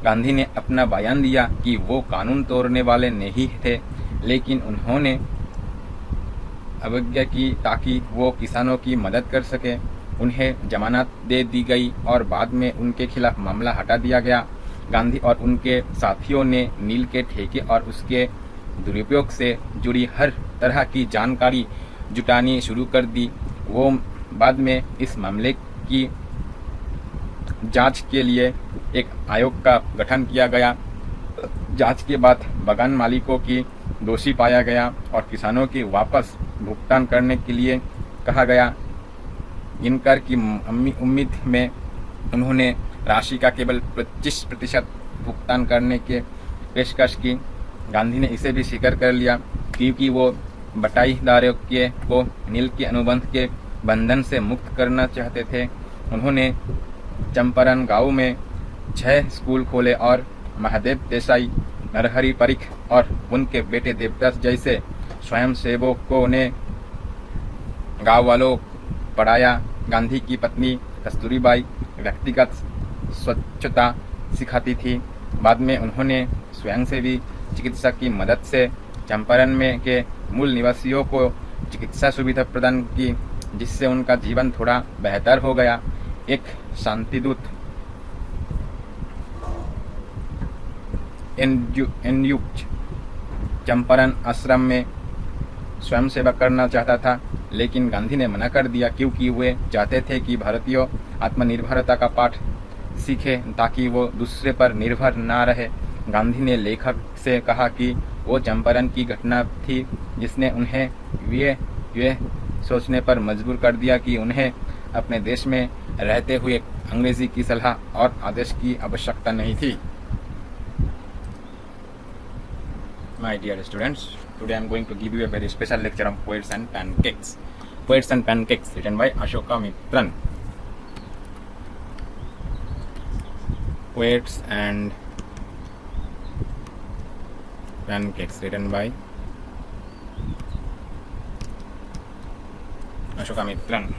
गांधी ने अपना बयान दिया कि वो कानून तोड़ने वाले नहीं थे, लेकिन उन्होंने अवज्ञा की ताकि वो किसानों की मदद कर सके। उन्हें जमानत दे दी गई और बाद में उनके खिलाफ मामला हटा दिया गया। गांधी और उनके साथियों ने नील के ठेके और उसके दुरुपयोग से जुड़ी हर तरह की जानकारी जुटानी शुरू कर दी। वो बाद में इस मामले की जांच के लिए एक आयोग का गठन किया गया। जांच के बाद बागान मालिकों की दोषी पाया गया और किसानों की वापस भुगतान करने के लिए कहा गया। इनकार की उम्मीद में उन्होंने राशि का केवल 25% भुगतान करने के पेशकश की। गांधी ने इसे भी स्वीकार कर लिया क्योंकि वो बटाईदारों को नील के अनुबंध के बंधन से मुक्त करना चाहते थे। उन्होंने चंपारण गांव में 6 स्कूल खोले और महादेव देसाई, नरहरि परिख और उनके बेटे देवदास जैसे स्वयंसेवकों ने गांव वालों पढ़ाया। गांधी की पत्नी कस्तूरीबाई व्यक्तिगत स्वच्छता सिखाती थी। बाद में उन्होंने स्वयंसेवी चिकित्सा की मदद से चंपारण में के मूल निवासियों को चिकित्सा सुविधा प्रदान की, जिससे उनका जीवन थोड़ा बेहतर हो गया। एक शांतिदूत एनयुक्त चंपारण आश्रम में स्वयं सेवा करना चाहता था, लेकिन गांधी ने मना कर दिया क्योंकि वे चाहते थे कि भारतीय आत्मनिर्भरता का पाठ सीखे ताकि वो दूसरे पर निर्भर ना रहे। गांधी ने लेखक से कहा कि वो चंपारण की घटना थी जिसने उन्हें ये सोचने पर मजबूर कर दिया कि उन्हें अपने देश में रहते हुए अंग्रेजी की सलाह और आदेश की आवश्यकता नहीं थी। My dear students, today I am going to give you a very special lecture on Poets and Pancakes. Poets and Pancakes, written by Ashoka Mitran. Poets and Pancakes, written by Ashoka Mitran.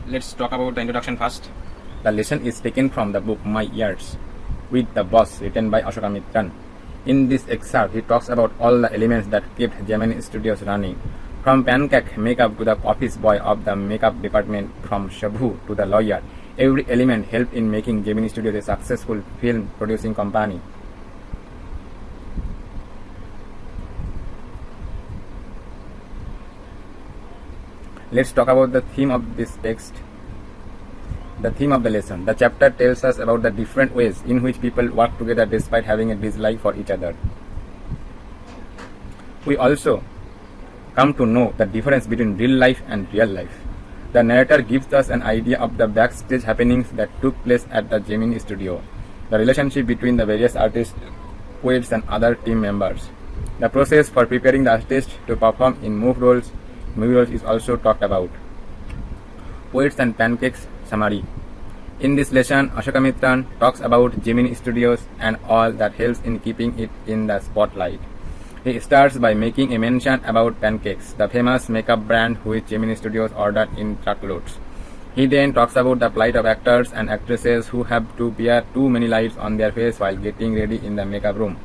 Let's talk about the introduction first. The lesson is taken from the book My Years with the Boss, written by Ashoka Mitran. In this excerpt, he talks about all the elements that kept Gemini Studios running, from pancake makeup to the office boy of the makeup department, from Shabhu to the lawyer. Every element helped in making Gemini Studios a successful film producing company. Let's talk about the theme of this text. The theme of the lesson. The chapter tells us about the different ways in which people work together despite having a dislike for each other. We also come to know the difference between real life and real life. The narrator gives us an idea of the backstage happenings that took place at the Gemini studio, the relationship between the various artists, poets and other team members. The process for preparing the artist to perform in movie roles is also talked about. Poets and Pancakes summary. In this lesson, Ashoka Mitran talks about Gemini Studios and all that helps in keeping it in the spotlight. He starts by making a mention about Pancakes, the famous makeup brand which Gemini Studios ordered in truckloads. He then talks about the plight of actors and actresses who have to bear too many lights on their face while getting ready in the makeup room.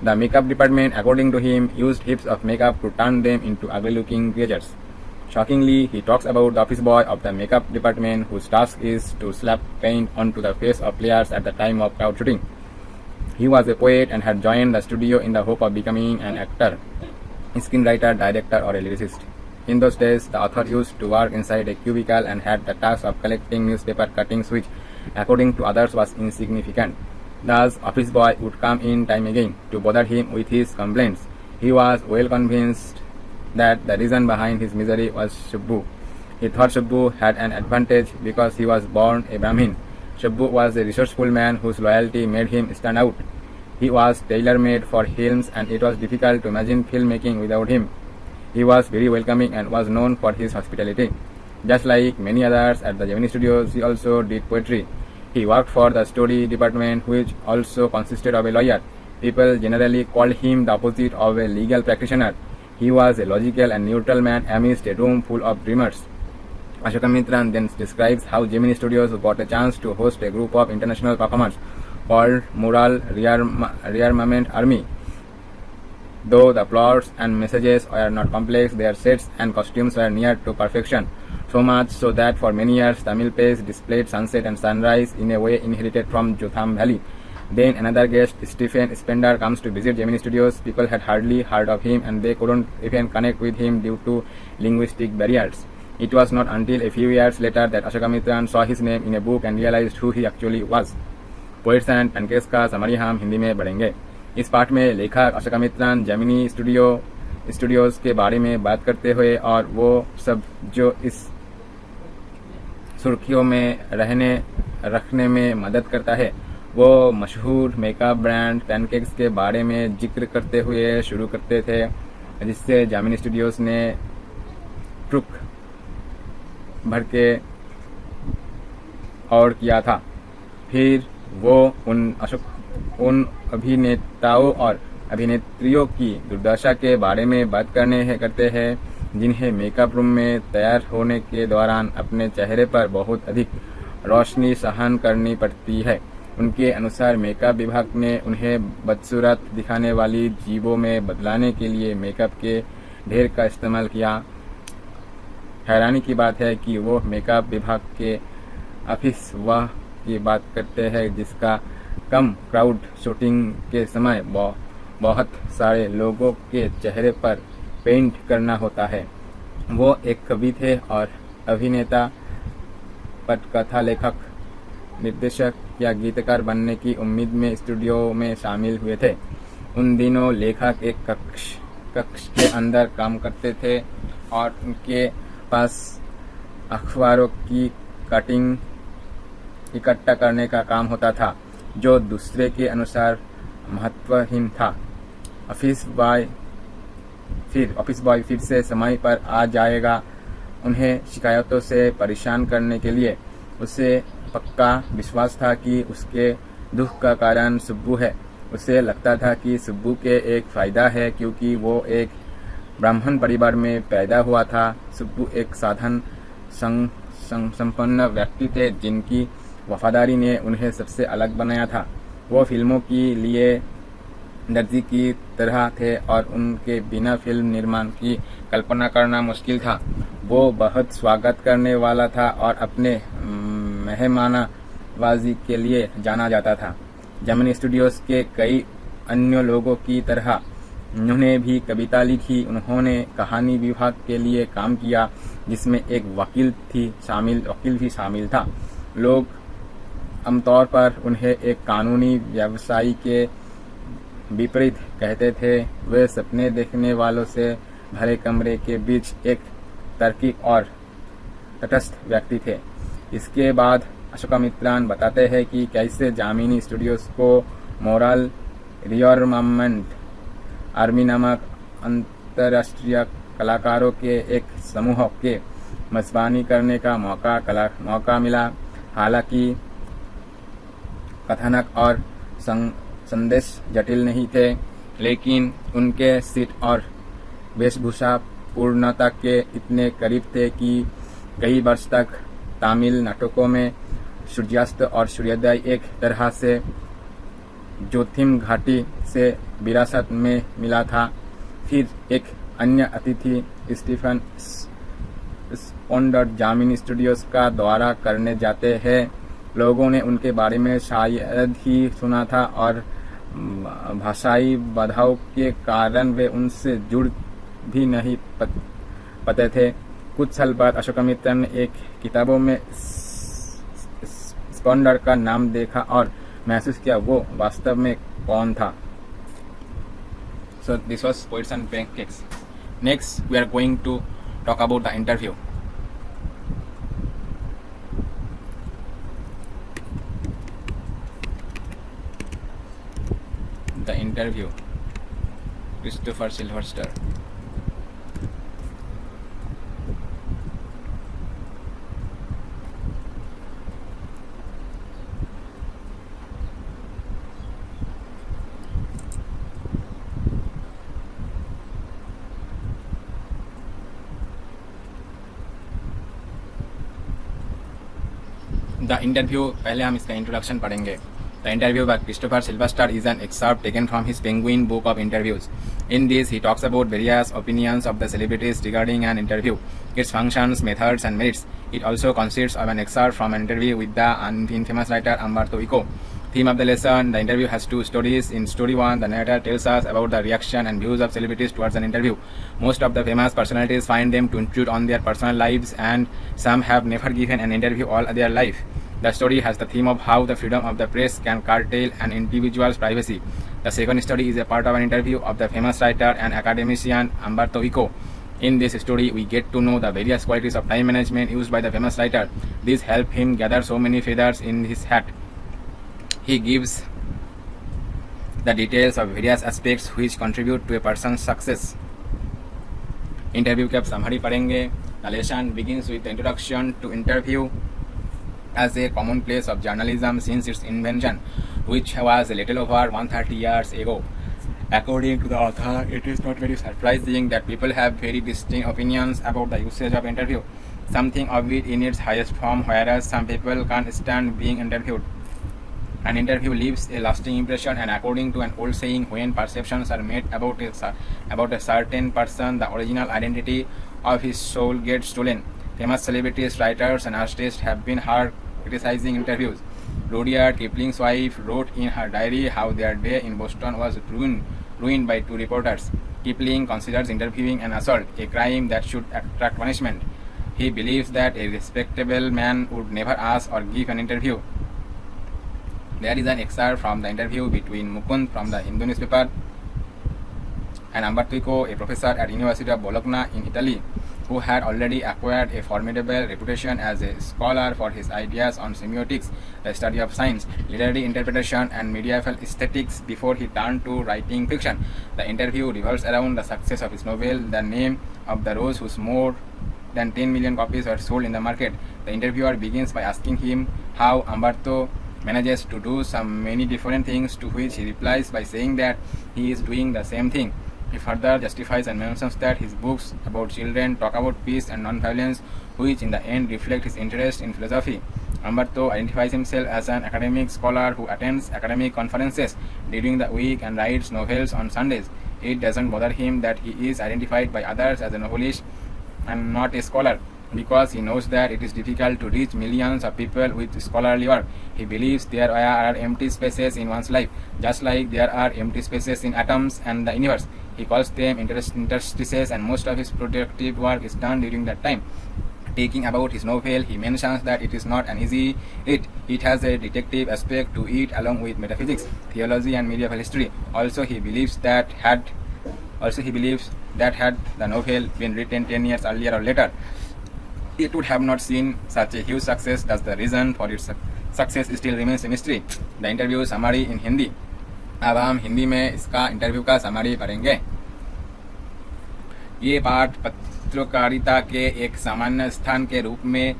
The makeup department, according to him, used heaps of makeup to turn them into ugly-looking creatures. Shockingly, he talks about the office boy of the makeup department whose task is to slap paint onto the face of players at the time of crowd shooting. He was a poet and had joined the studio in the hope of becoming an actor, screenwriter, director or a lyricist. In those days, the author used to work inside a cubicle and had the task of collecting newspaper cuttings which, according to others, was insignificant. Thus, office boy would come in time again to bother him with his complaints. He was well convinced that the reason behind his misery was Shabhu. He thought Subbu had an advantage because he was born a Brahmin. Subbu was a resourceful man whose loyalty made him stand out. He was tailor-made for films and it was difficult to imagine filmmaking without him. He was very welcoming and was known for his hospitality. Just like many others at the Gemini Studios, he also did poetry. He worked for the story department, which also consisted of a lawyer. People generally called him the opposite of a legal practitioner. He was a logical and neutral man amidst a room full of dreamers. Ashokamitran then describes how Gemini Studios got a chance to host a group of international performers called Mural Rearmament Army. Though the plots and messages were not complex, their sets and costumes were near to perfection. So much so that for many years Tamil Place displayed sunset and sunrise in a way inherited from Jotham Valley. Then another guest, Stephen Spender, comes to visit Gemini Studios. People had hardly heard of him and they couldn't even connect with him due to linguistic barriers. It was not until a few years later that Ashokamitran saw his name in a book and realized who he actually was. Poets and Pancakes का summary हम हिंदी में पढ़ेंगे. इस पाठ में लेखक अशोकामित्रन Gemini studios के बारे में बात करते हुए और वो सब जो इस सुर्खियों में रखने में मदद करता है, वो मशहूर मेकअप ब्रांड पैनकेक्स के बारे में जिक्र करते हुए शुरू करते थे, जिससे जेमिनी स्टूडियोज ने ट्रुक भर के और किया था. फिर वो उन अभिनेताओं और अभिनेत्रियों की दुर्दशा के बारे में बात करते हैं जिन्हें मेकअप रूम में तैयार होने के दौरान अपने चेहरे पर बहुत अधिक रोशनी सहन करनी पड़ती है. उनके अनुसार मेकअप विभाग ने उन्हें बदसूरत दिखाने वाली जीवों में बदलाने के लिए मेकअप के ढेर का इस्तेमाल किया. हैरानी की बात है कि वो मेकअप विभाग के ऑफिस वह की बात करते हैं जिसका कम क्राउड शूटिंग के समय बहुत सारे लोगों के चेहरे पर पेंट करना होता है. वो एक कवि थे और अभिनेता, पटकथा लेखक, निर्देशक या गीतकार बनने की उम्मीद में स्टूडियो में शामिल हुए थे. उन दिनों लेखक एक कक्ष के अंदर काम करते थे और उनके पास अखबारों की कटिंग इकट्ठा करने का काम होता था, जो दूसरे के अनुसार महत्वहीन था. ऑफिस बॉय फिर से समय पर आ जाएगा. उन्हें शिकायतों से परेशान करने के लिए उसे पक्का विश्वास था कि उसके दुख का कारण सुब्बू है. उसे लगता था कि सुब्बू के एक फायदा है क्योंकि वो एक ब्राह्मण परिवार में पैदा हुआ था. सुब्बू एक साधन संपन्न व्यक्ति थे जिनकी वफादारी ने उन्हें सबसे अलग बनाया था. वो फिल्मों के लिए दर्जी की तरह थे और उनके बिना फिल्म निर्माण की कल्पना करना मुश्किल था. वो बहुत स्वागत करने वाला था और अपने मेहमानवाजी के लिए जाना जाता था. जेमिनी स्टूडियोज के कई अन्य लोगों की तरह उन्होंने भी कविता लिखी. उन्होंने कहानी विभाग के लिए काम किया जिसमें एक वकील भी शामिल था. लोग आमतौर पर उन्हें एक कानूनी व्यवसायी के विपरीत कहते थे. वे सपने देखने वालों से भरे कमरे के बीच एक तार्किक और तटस्थ व्यक्ति थे. इसके बाद अशोकामित्रन बताते हैं कि कैसे जेमिनी स्टूडियोज को मोरल रियरमेंट आर्मी नामक अंतर्राष्ट्रीय कलाकारों के एक समूह के मेजबानी करने का मौका मिला. हालांकि कथानक और संदेश जटिल नहीं थे, लेकिन उनके सीट और वेशभूषा पूर्णता के इतने करीब थे कि कई वर्ष तक तमिल नाटकों में सूर्यास्त और सूर्योदय एक तरह से जोथिम घाटी से विरासत में मिला था. फिर एक अन्य अतिथि स्टीफन स्पोंडर जेमिनी स्टूडियोज का दौरा करने जाते हैं. लोगों ने उनके बारे में शायद ही सुना था और भाषाई बाधाओं के कारण वे उनसे जुड़ भी नहीं पाते थे. कुछ साल बाद अशोकामित्रन ने एक किताबों में स्पोंडर का नाम देखा और महसूस किया वो वास्तव में कौन था. So this was Poets and Pancakes. Next we are going to talk about the interview. the interview. Christopher Sylvester. The interview, पहले हम इसका इंट्रोडक्शन पढ़ेंगे. The interview by Christopher Sylvester is an excerpt taken from his Penguin book of interviews. In this, he talks about various opinions of the celebrities regarding an interview, its functions, methods, and merits. It also consists of an excerpt from an interview with the infamous writer Umberto Eco. Theme of the lesson: the interview has two stories. In story 1, the narrator tells us about the reaction and views of celebrities towards an interview. Most of the famous personalities find them to intrude on their personal lives, and some have never given an interview all their life. The story has the theme of how the freedom of the press can curtail an individual's privacy. The second story is a part of an interview of the famous writer and academician Umberto Eco. In this story, we get to know the various qualities of time management used by the famous writer. These help him gather so many feathers in his hat. He gives the details of various aspects which contribute to a person's success. Interview के summary पढ़ेंगे. The lesson begins with the introduction to interview as a commonplace of journalism since its invention, which was a little over 130 years ago. According to the author, it is not very surprising that people have very distinct opinions about the usage of interview. Something of it in its highest form, whereas some people can't stand being interviewed. An interview leaves a lasting impression, and according to an old saying, when perceptions are made about a certain person, the original identity of his soul gets stolen. Famous celebrities, writers, and artists have been hard criticizing interviews. Rudyard Kipling's wife wrote in her diary how their day in Boston was ruined by two reporters. Kipling considers interviewing an assault, a crime that should attract punishment. He believes that a respectable man would never ask or give an interview. There is an excerpt from the interview between Mukund from the Hindu newspaper and Umberto Eco, a professor at University of Bologna in Italy, who had already acquired a formidable reputation as a scholar for his ideas on semiotics, the study of science, literary interpretation, and medieval aesthetics before he turned to writing fiction. The interview revolves around the success of his novel, The Name of the Rose, whose more than 10 million copies were sold in the market. The interviewer begins by asking him how Umberto manages to do many different things, to which he replies by saying that he is doing the same thing. He further justifies and mentions that his books about children talk about peace and non-violence, which in the end reflect his interest in philosophy. Umberto identifies himself as an academic scholar who attends academic conferences during the week and writes novels on Sundays. It doesn't bother him that he is identified by others as a novelist and not a scholar, because he knows that it is difficult to reach millions of people with scholarly work. He believes there are empty spaces in one's life, just like there are empty spaces in atoms and the universe. He calls them interstices, and most of his productive work is done during that time. Talking about his novel, he mentions that it is not an easy read. It has a detective aspect to it, along with metaphysics, theology, and medieval history. Also, he believes that had the novel been written 10 years earlier or later, it would have not seen such a huge success. Thus, the reason for its success still remains a mystery. The interview summary in Hindi. अब हम हिंदी में इसका interview का summary पढ़ेंगे. ये पाठ पत्रकारिता के एक सामान्य स्थान के रूप में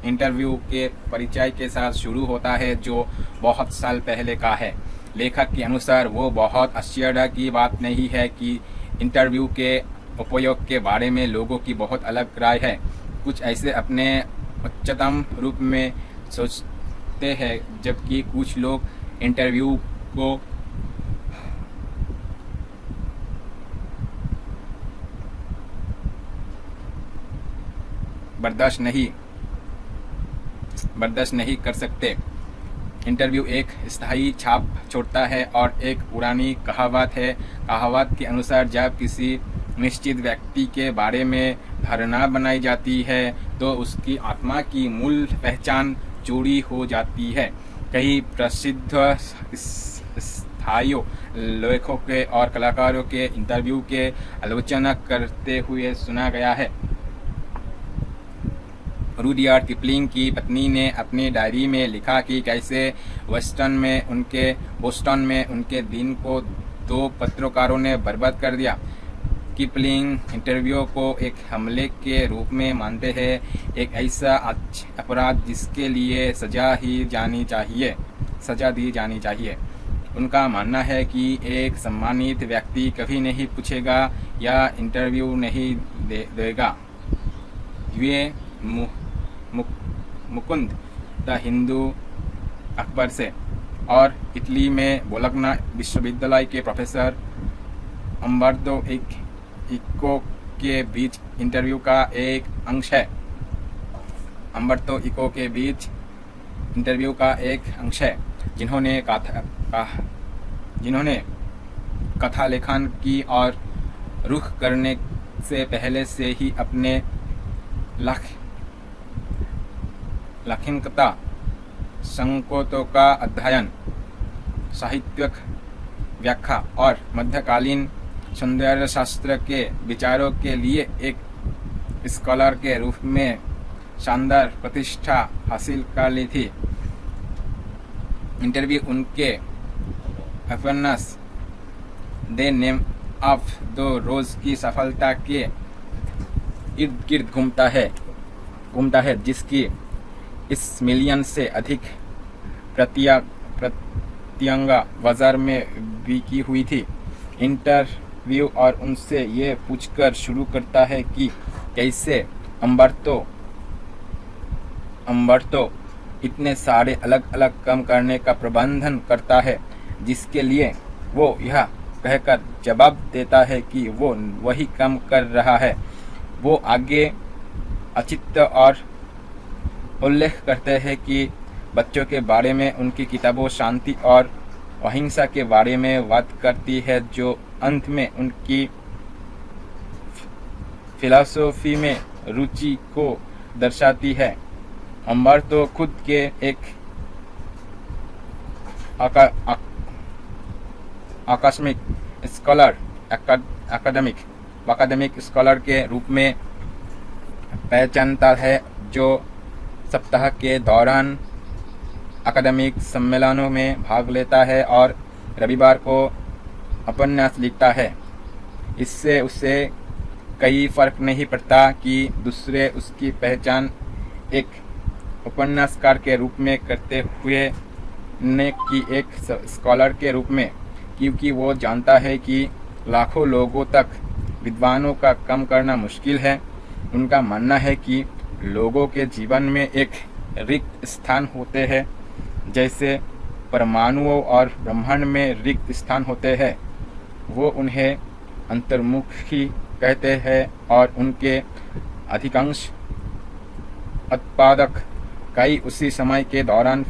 इंटरव्यू के परिचय के साथ शुरू होता है, जो बहुत साल पहले का है. लेखक के अनुसार वो बहुत आश्चर्य की बात नहीं है कि इंटरव्यू के उपयोग के बारे में लोगों की बहुत अलग राय है. कुछ ऐसे अपने उच्चतम रूप में सोचते हैं, जबकि कुछ लोग इंटरव्यू को बर्दाश्त नहीं कर सकते. इंटरव्यू एक स्थायी छाप छोड़ता है और एक पुरानी कहावत है. कहावत के अनुसार जब किसी निश्चित व्यक्ति के बारे में धारणा बनाई जाती है तो उसकी आत्मा की मूल पहचान चोरी हो जाती है. कई प्रसिद्ध स्थायियों लेखकों के और कलाकारों के इंटरव्यू के आलोचना करते हुए सुना गया है. रुडयार्ड किपलिंग की पत्नी ने अपनी डायरी में लिखा कि कैसे बोस्टन में उनके दिन को 2 पत्रकारों ने बर्बाद कर दिया। किपलिंग इंटरव्यू को एक हमले के रूप में मानते हैं, एक ऐसा अपराध जिसके लिए सजा दी जानी चाहिए। उनका मानना है कि एक सम्मानित व्यक्ति कभी नहीं पूछेगा या इंटरव्यू नहीं देगा। ये मुकुंद द हिंदू अखबार से और इटली में बोलोग्ना विश्वविद्यालय के प्रोफेसर अम्बर्तो इको के बीच इंटरव्यू का एक अंश है। जिन्होंने कथा लेखन की और रुख करने से पहले से ही अपने लखनकता संकेतों का अध्ययन, साहित्यिक व्याख्या और मध्यकालीन सौंदर्य शास्त्र के विचारों के लिए एक स्कॉलर के रूप में शानदार प्रतिष्ठा हासिल कर ली थी। इंटरव्यू उनके उपन्यास द नेम ऑफ द रोज की सफलता के इर्द गिर्द घूमता है, जिसकी इस मिलियन से अधिक प्रतियां बाजार में बिकी हुई थी। इंटरव्यू और उनसे ये पूछकर शुरू करता है कि कैसे अम्बर्तो इतने सारे अलग अलग काम करने का प्रबंधन करता है, जिसके लिए वो यह कहकर जवाब देता है कि वो वही काम कर रहा है। वो आगे औचित्य और उल्लेख करते हैं कि बच्चों के बारे में उनकी किताबों शांति और अहिंसा के बारे में बात करती है, जो अंत में उनकी फिलॉसफी में रुचि को दर्शाती है। अम्बर्तो खुद के एक एकेडमिक स्कॉलर के रूप में पहचानता है, जो सप्ताह के दौरान अकादमिक सम्मेलनों में भाग लेता है और रविवार को उपन्यास लिखता है। इससे उसे कई फर्क नहीं पड़ता कि दूसरे उसकी पहचान एक उपन्यासकार के रूप में करते हुए ने कि एक स्कॉलर के रूप में, क्योंकि वो जानता है कि लाखों लोगों तक विद्वानों का कम करना मुश्किल है। उनका मानना है कि लोगों के जीवन में एक रिक्त स्थान होते हैं, जैसे परमाणुओं और ब्रह्मांड में रिक्त स्थान होते हैं। वो उन्हें अंतर्मुखी कहते हैं और उनके अधिकांश उत्पादक कई उसी समय के दौरान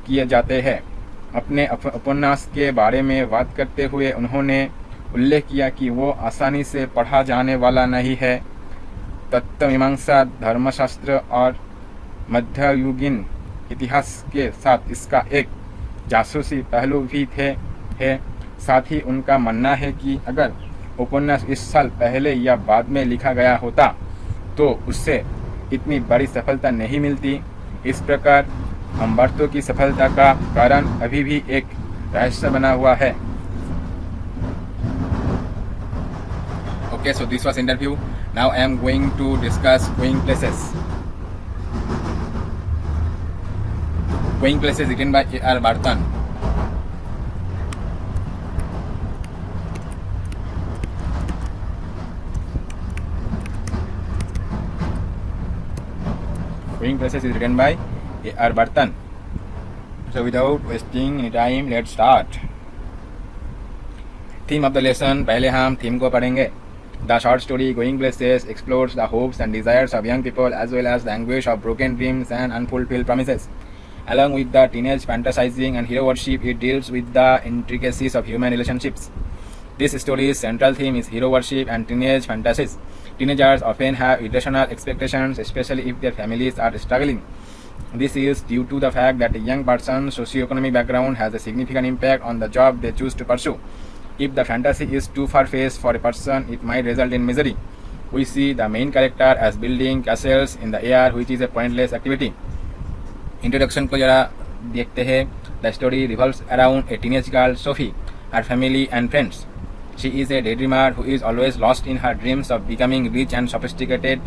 किए जाते हैं। अपने उपन्यास के बारे में बात करते हुए उन्होंने उल्लेख किया कि वो आसानी से पढ़ा जाने वाला नहीं है। तत्वमीमांसा, धर्मशास्त्र और मध्ययुगीन इतिहास के साथ इसका एक जासूसी पहलू भी है। साथ ही उनका मानना है कि अगर उपन्यास इस साल पहले या बाद में लिखा गया होता तो उससे इतनी बड़ी सफलता नहीं मिलती। इस प्रकार अम्बर्तो की सफलता का कारण अभी भी एक रहस्य बना हुआ है। Okay, so this was interview. Now I am going to discuss Going Places. Going Places written by A.R. Barton. Going Places is written by A.R. Barton. So without wasting any time, let's start. Theme of the lesson, पहले हम theme को पढ़ेंगे. The short story Going Places explores the hopes and desires of young people as well as the anguish of broken dreams and unfulfilled promises. Along with the teenage fantasizing and hero worship, it deals with the intricacies of human relationships. This story's central theme is hero worship and teenage fantasies. Teenagers often have irrational expectations, especially if their families are struggling. This is due to the fact that a young person's socioeconomic background has a significant impact on the job they choose to pursue. If the fantasy is too far-fetched for a person, it might result in misery. We see the main character as building castles in the air, which is a pointless activity. Introduction को जरा देखते हैं. The story revolves around a teenage girl, Sophie, her family and friends. She is a daydreamer who is always lost in her dreams of becoming rich and sophisticated,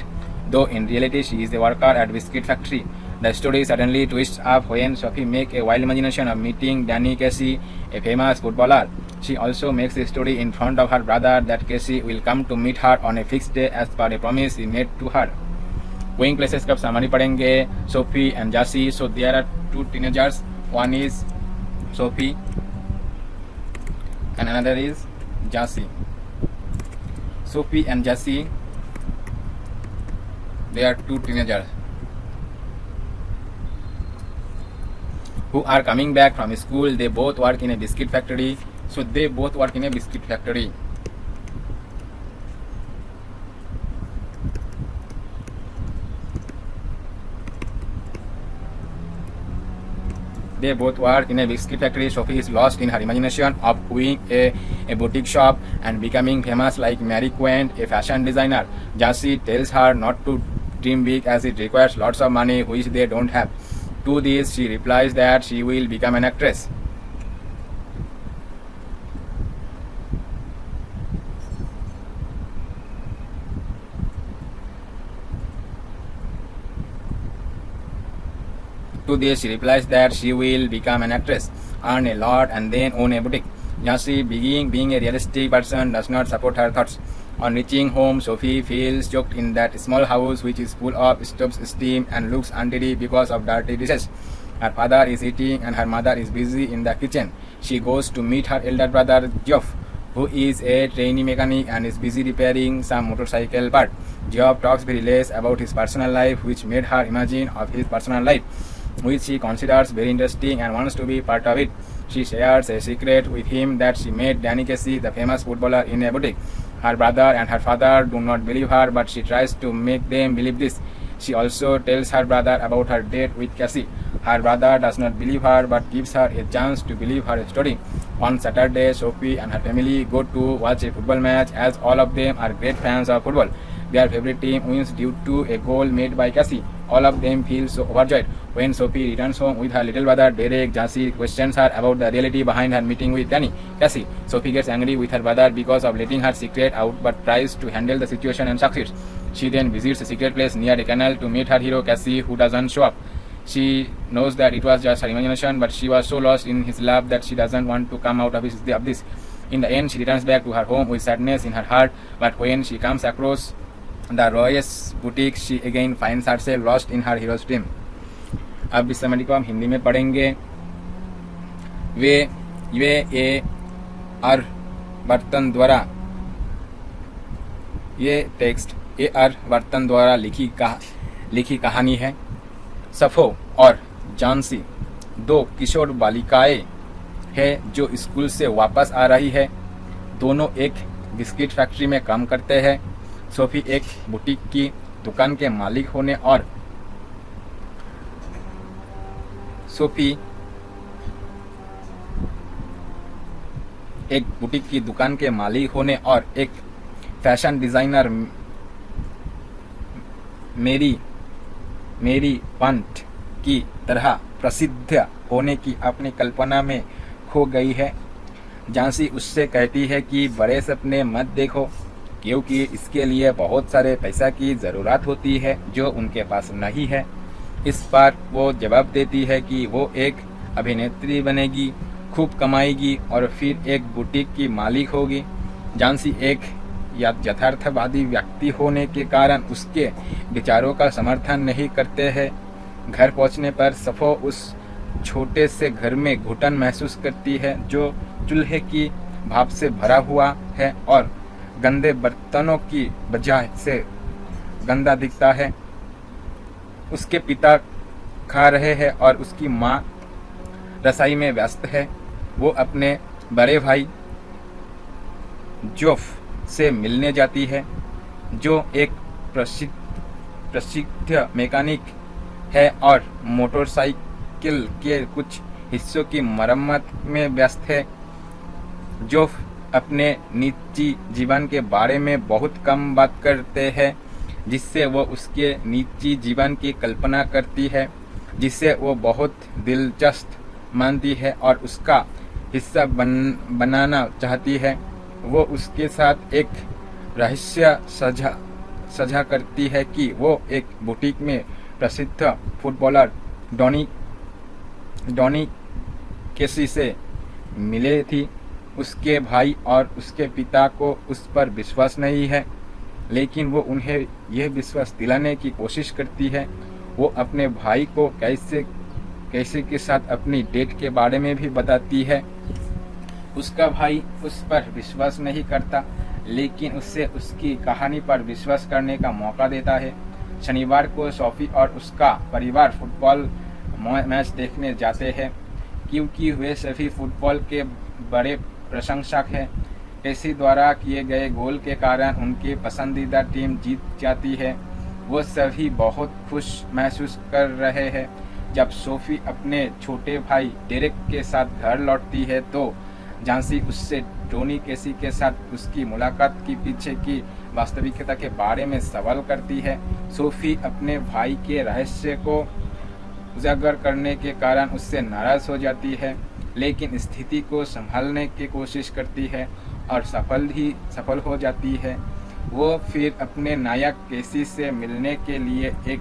though in reality she is a worker at biscuit factory. The story suddenly twists up when Sophie makes a wild imagination of meeting Danny Casey, a famous footballer. She also makes a story in front of her brother that Casey will come to meet her on a fixed day as per a promise he made to her. Going places का सामानी पढ़ेंगे. Sophie and Jassy. So there are two teenagers. One is Sophie and another is Jassy. Sophie and Jassy, they are two teenagers who are coming back from school. They both work in a biscuit factory. So they both work in a biscuit factory. They both work in a biscuit factory. Sophie is lost in her imagination of owning a boutique shop and becoming famous like Mary Quant, a fashion designer. Jassy tells her not to dream big as it requires lots of money which they don't have. To this, she replies that she will become an actress. To this, she replies that she will become an actress, earn a lot, and then own a boutique. Jassy, being a realistic person, does not support her thoughts. On reaching home, Sophie feels choked in that small house which is full of stoves, steam, and looks untidy because of dirty dishes. Her father is eating and her mother is busy in the kitchen. She goes to meet her elder brother Geoff, who is a trainee mechanic and is busy repairing some motorcycle part. Geoff talks very less about his personal life, which made her imagine of his personal life, which she considers very interesting and wants to be part of it. She shares a secret with him that she met Danny Casey, the famous footballer, in a boutique. Her brother and her father do not believe her, but she tries to make them believe this. She also tells her brother about her date with Casey. Her brother does not believe her, but gives her a chance to believe her story. On Saturday, Sophie and her family go to watch a football match as all of them are great fans of football. Their favorite team wins due to a goal made by Cassie. All of them feel so overjoyed. When Sophie returns home with her little brother Derek, Jassy questions her about the reality behind her meeting with Danny Cassie. Sophie gets angry with her brother because of letting her secret out, but tries to handle the situation and succeeds. She then visits a secret place near a canal to meet her hero Cassie, who doesn't show up. She knows that it was just her imagination, but she was so lost in his love that she doesn't want to come out of this. In the end, she returns back to her home with sadness in her heart, but when she comes across the Roy's boutique, she again finds herself lost in her hero's dream. अब इस summary को हम हिंदी में पढ़ेंगे. वे A R वर्तन द्वारा, ये text A R वर्तन द्वारा लिखी कहानी है. सफो और जानसी दो किशोर बालिकाएं हैं जो स्कूल से वापस आ रही है. दोनों एक बिस्किट फैक्ट्री में काम करते हैं. सोफी एक बुटीक की दुकान के मालिक होने और एक फैशन डिजाइनर मेरी पंट की तरह प्रसिद्ध होने की अपनी कल्पना में खो गई है. झांसी उससे कहती है कि बड़े सपने मत देखो, क्योंकि इसके लिए बहुत सारे पैसा की ज़रूरत होती है जो उनके पास नहीं है. इस पर वो जवाब देती है कि वो एक अभिनेत्री बनेगी, खूब कमाएगी और फिर एक बुटीक की मालिक होगी. झांसी एक यथार्थवादी व्यक्ति होने के कारण उसके विचारों का समर्थन नहीं करते हैं. घर पहुंचने पर सफो उस छोटे से घर में घुटन महसूस करती है जो चूल्हे की भाप से भरा हुआ है और गंदे बर्तनों की वजह से गंदा दिखता है. उसके पिता खा रहे हैं और उसकी माँ रसोई में व्यस्त है. वो अपने बड़े भाई जोफ से मिलने जाती है जो एक प्रसिद्ध मैकेनिक है और मोटरसाइकिल के कुछ हिस्सों की मरम्मत में व्यस्त है. जोफ अपने निजी जीवन के बारे में बहुत कम बात करते हैं, जिससे वो उसके निजी जीवन की कल्पना करती है, जिसे वो बहुत दिलचस्प मानती है और उसका हिस्सा बनाना चाहती है। वो उसके साथ एक रहस्य साझा करती है कि वो एक बुटीक में प्रसिद्ध फुटबॉलर डॉनी केसी से मिले थी। उसके भाई और उसके पिता को उस पर विश्वास नहीं है, लेकिन वो उन्हें यह विश्वास दिलाने की कोशिश करती है। वो अपने भाई को कैसे के साथ अपनी डेट के बारे में भी बताती है। उसका भाई उस पर विश्वास नहीं करता, लेकिन उससे उसकी कहानी पर विश्वास करने का मौका देता है। शनिवार को सोफी और उसका परिवार फुटबॉल मैच देखने जाते हैं, क्योंकि वे सभी फुटबॉल के बड़े प्रशंसक हैं। केसी द्वारा किए गए गोल के कारण उनकी पसंदीदा टीम जीत जाती है। वो सभी बहुत खुश महसूस कर रहे हैं। जब सोफी अपने छोटे भाई डेरेक के साथ घर लौटती है तो झांसी उससे टोनी केसी के साथ उसकी मुलाकात के पीछे की वास्तविकता के बारे में सवाल करती है। सोफी अपने भाई के रहस्य को उजागर करने के कारण उससे नाराज हो जाती है, लेकिन स्थिति को संभालने की कोशिश करती है और सफल हो जाती है। वो फिर अपने नायक केसी से मिलने के लिए एक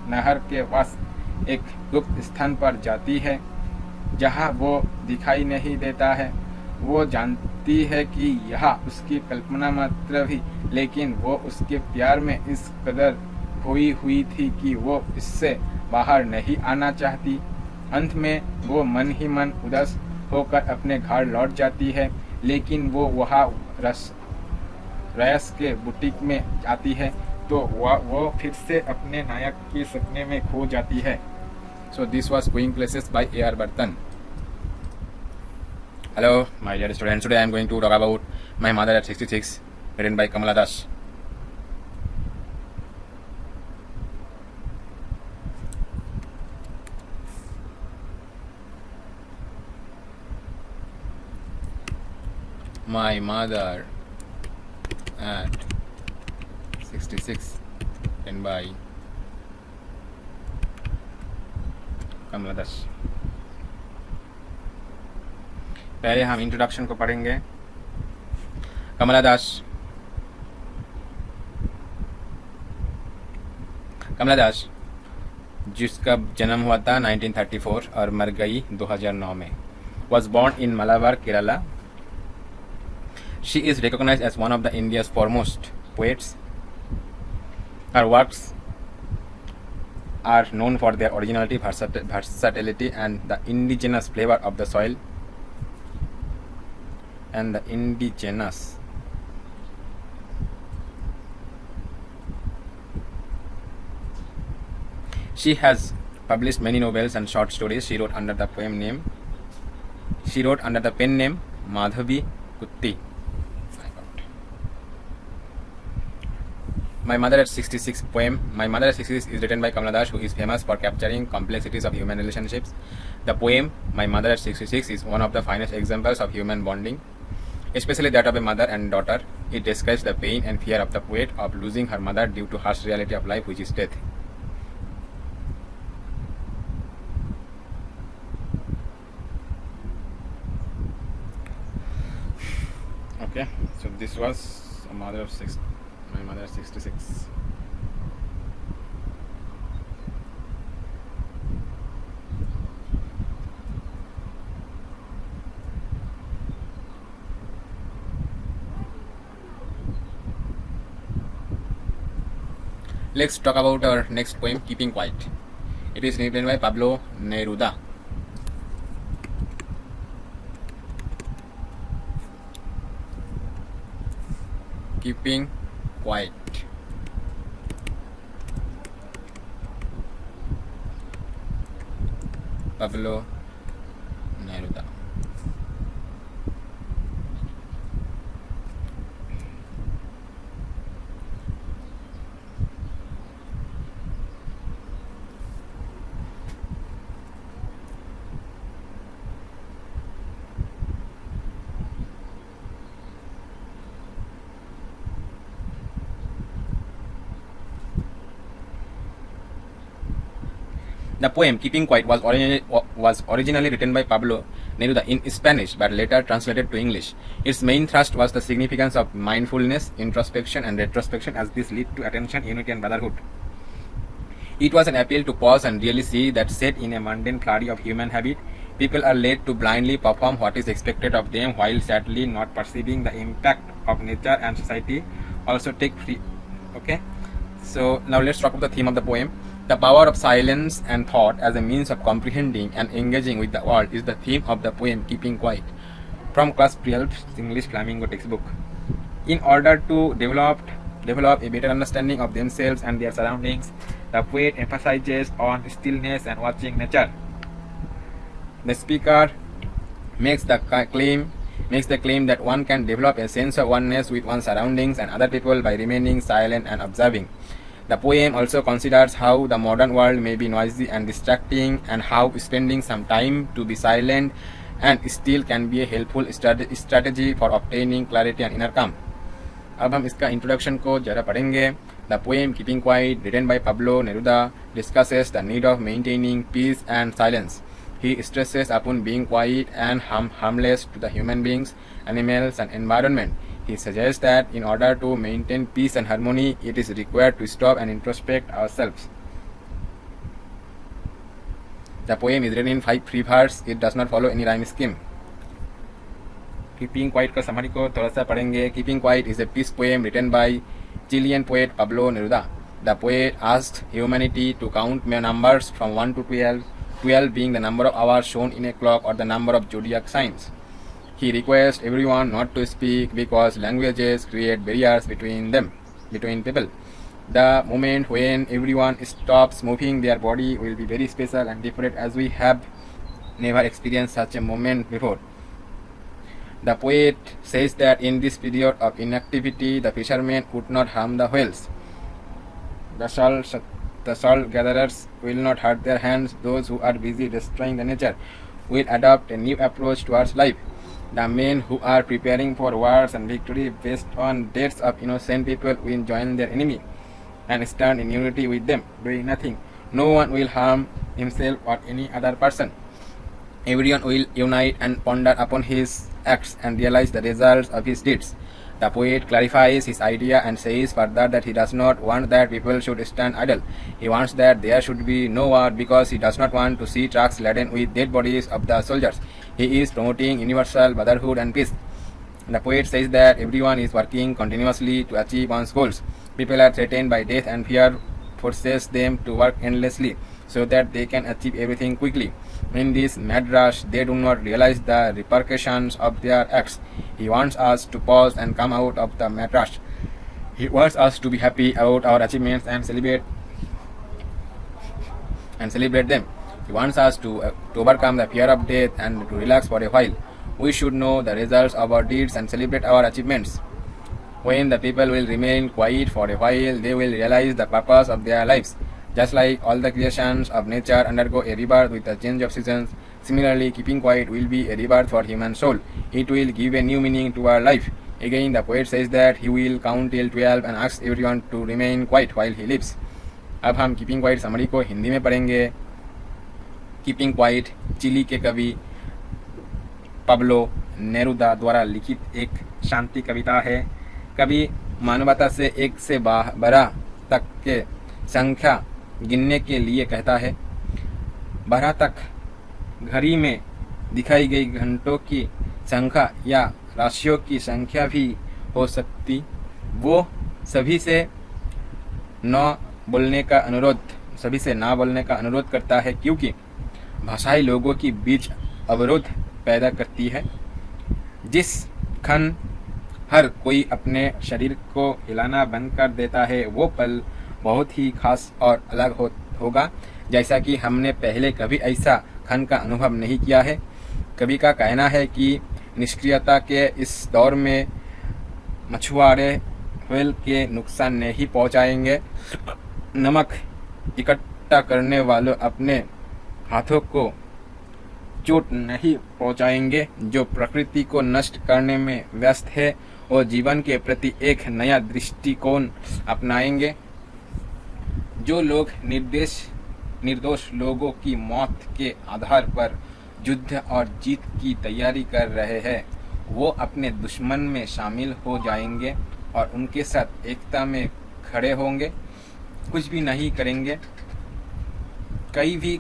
नहर के पास एक गुप्त स्थान पर जाती है, जहां वो दिखाई नहीं देता है। वो जानती है कि यह उसकी कल्पना मात्र थी, लेकिन वो उसके प्यार में इस कदर खोई हुई थी कि वो इससे बाहर नहीं आना चाहती। अंत में वो मन ही मन उदास होकर अपने घर लौट जाती है, लेकिन वो वहाँ रयस के बुटीक में आती है तो वो फिर से अपने नायक के सपने में खो जाती है। So this was Going Places by A.R. Bartan. Hello, my dear students. Today I am going to talk about My Mother at 66, written by Kamala Das. My Mother at 66, written by कमला दास। पहले हम introduction को पढ़ेंगे। कमला दास जिसका जन्म हुआ था 1934 और मर गई 2009 में, was born in Malabar, Kerala. She is recognized as one of the India's foremost poets. Her works are known for their originality, versatility, and the indigenous flavor of the soil. She has published many novels and short stories. She wrote under the pen name Madhavi Kutti. My Mother at 66 poem. My Mother at 66 is written by Kamala Das, who is famous for capturing complexities of human relationships. The poem My Mother at 66 is one of the finest examples of human bonding, especially that of a mother and daughter. It describes the pain and fear of the poet of losing her mother due to harsh reality of life, which is death. Okay, so this was My Mother at 66. Let's talk about our next poem, Keeping Quiet. It is written by Pablo Neruda. Keeping Quiet. Pablo Neruda. The poem Keeping Quiet was originally written by Pablo Neruda in Spanish but later translated to English. Its main thrust was the significance of mindfulness, introspection, and retrospection as this lead to attention, unity, and brotherhood. It was an appeal to pause and really see that set in a mundane flurry of human habit, people are led to blindly perform what is expected of them while sadly not perceiving the impact of nature and society also take free. Okay, so now let's talk about the theme of the poem. The power of silence and thought as a means of comprehending and engaging with the world is the theme of the poem Keeping Quiet from class 12 English Flamingo textbook. In order to develop a better understanding of themselves and their surroundings, the poet emphasizes on stillness and watching nature. The speaker makes the claim that one can develop a sense of oneness with one's surroundings and other people by remaining silent and observing. The poem also considers how the modern world may be noisy and distracting and how spending some time to be silent and still can be a helpful strategy for obtaining clarity and inner calm. अब हम इसका introduction को जरा पढ़ेंगे. The poem Keeping Quiet, written by Pablo Neruda, discusses the need of maintaining peace and silence. He stresses upon being quiet and harmless to the human beings, animals, and environment. He suggests that in order to maintain peace and harmony, it is required to stop and introspect ourselves. The poem is written in 5 free verses. It does not follow any rhyme scheme. Keeping Quiet का summary को थोड़ा सा पढ़ेंगे. Keeping Quiet is a peace poem written by Chilean poet Pablo Neruda. The poet asks humanity to count mere numbers from 1 to 12, 12 being the number of hours shown in a clock or the number of zodiac signs. He requests everyone not to speak because languages create barriers between people. The moment when everyone stops moving their body will be very special and different as we have never experienced such a moment before. The poet says that in this period of inactivity, the fishermen would not harm the whales. The salt gatherers will not hurt their hands. Those who are busy destroying the nature will adopt a new approach towards life. The men who are preparing for wars and victory based on deaths of innocent people will join their enemy and stand in unity with them, doing nothing. No one will harm himself or any other person. Everyone will unite and ponder upon his acts and realize the results of his deeds. The poet clarifies his idea and says further that he does not want that people should stand idle. He wants that there should be no war because he does not want to see trucks laden with dead bodies of the soldiers. He is promoting universal brotherhood and peace. The poet says that everyone is working continuously to achieve one's goals. People are threatened by death and fear forces them to work endlessly so that they can achieve everything quickly. In this mad rush, they do not realize the repercussions of their acts. He wants us to pause and come out of the mad rush. He wants us to be happy about our achievements and celebrate them. He wants us to overcome the fear of death and to relax for a while. We should know the results of our deeds and celebrate our achievements. When the people will remain quiet for a while, they will realize the purpose of their lives. Just like all the creations of nature undergo a rebirth with the change of seasons, similarly, keeping quiet will be a rebirth for human soul. It will give a new meaning to our life. Again, the poet says that he will count till 12 and asks everyone to remain quiet while he lives. अब हम keeping quiet summary को हिंदी में पढ़ेंगे. Keeping quiet chilli के कवि Pablo Neruda द्वारा लिखित एक शांति कविता है. कवि मानवता से 1 से 12 तक के संख्या गिनने के लिए कहता है. 12 तक घड़ी में दिखाई गई घंटों की संख्या या राशियों की संख्या भी हो सकती. वो सभी से ना बोलने का अनुरोध करता है क्योंकि भाषाएं लोगों के बीच अवरोध पैदा करती है. जिस क्षण हर कोई अपने शरीर को हिलाना बंद कर देता है वो पल बहुत ही खास और अलग होगा, जैसा कि हमने पहले कभी ऐसा क्षण का अनुभव नहीं किया है. कवि का कहना है कि निष्क्रियता के इस दौर में मछुआरे व्हेल के नुकसान नहीं पहुंचाएंगे. नमक इकट्ठा करने वालों अपने हाथों को चोट नहीं पहुंचाएंगे. जो प्रकृति को नष्ट करने में व्यस्त है और जीवन के प्रति एक नया दृष्टिकोण अपनाएंगे. जो लोग निर्देश निर्दोष लोगों की मौत के आधार पर युद्ध और जीत की तैयारी कर रहे हैं, वो अपने दुश्मन में शामिल हो जाएंगे और उनके साथ एकता में खड़े होंगे, कुछ भी नहीं करेंगे, कहीं भी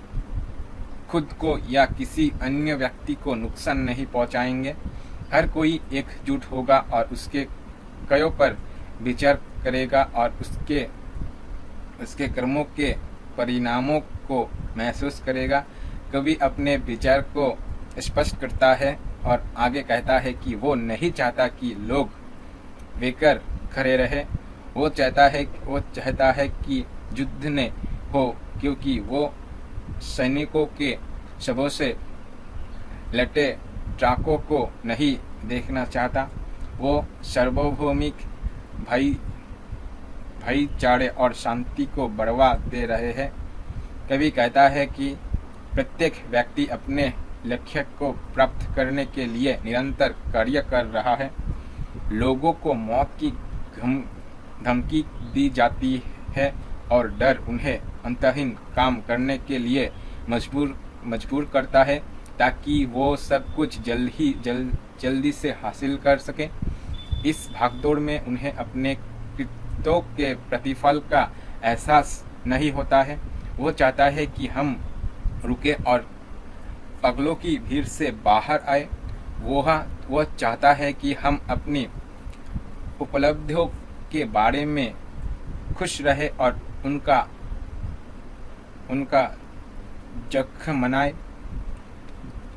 खुद को या किसी अन्य व्यक्ति को नुकसान नहीं पहुंचाएंगे। हर कोई एकजुट होगा और उसके कयों पर विचार करेगा और उसके कर्मों के परिणामों को महसूस करेगा। कवि अपने विचार को स्पष्ट करता है और आगे कहता है कि वो नहीं चाहता कि लोग बेकर खड़े रहे, वो चाहता है कि युद्ध ने हो, क्योंकि वो सैनिकों के शवों से लटे ट्रकों को नहीं देखना चाहता। वो सार्वभौमिक भाईचारे और शांति को बढ़ावा दे रहे हैं। कवि कहता है कि प्रत्येक व्यक्ति अपने लक्ष्य को प्राप्त करने के लिए निरंतर कार्य कर रहा है। लोगों को मौत की धमकी दी जाती है और डर उन्हें अंतहीन काम करने के लिए मजबूर करता है, ताकि वो सब कुछ जल्दी से हासिल कर सके। इस भागदौड़ में उन्हें अपने कृत्यों के प्रतिफल का एहसास नहीं होता है। वो चाहता है कि हम रुके और पागलों की भीड़ से बाहर आए। वो चाहता है कि हम अपनी उपलब्धियों के बारे में खुश रहे और उनका जख्म मनाए।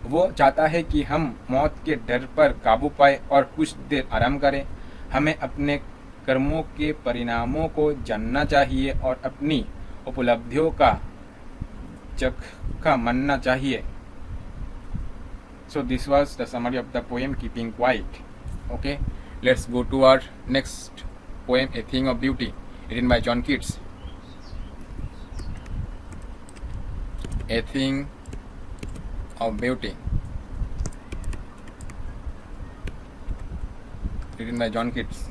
वो चाहता है कि हम मौत के डर पर काबू पाए और कुछ देर आराम करें। हमें अपने कर्मों के परिणामों को जानना चाहिए और अपनी उपलब्धियों का जख्म मनना चाहिए। So this was the summary of the poem Keeping Quiet. Okay, let's go to our next poem, A Thing of Beauty, written by John Keats. A Thing of Beauty, written by John Keats.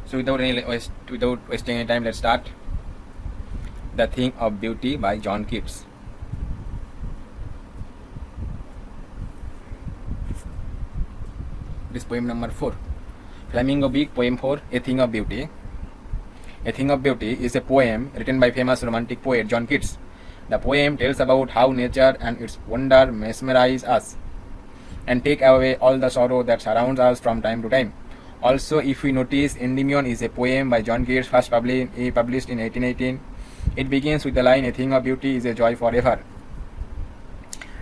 So without wasting any time, let's start. The Thing of Beauty by John Keats. This poem number 4. Flamingo Big, poem 4, A Thing of Beauty. A Thing of Beauty is a poem written by famous romantic poet John Keats. The poem tells about how nature and its wonder mesmerize us and take away all the sorrow that surrounds us from time to time. Also, if we notice, Endymion is a poem by John Keats, first published in 1818. It begins with the line, A Thing of Beauty is a joy forever.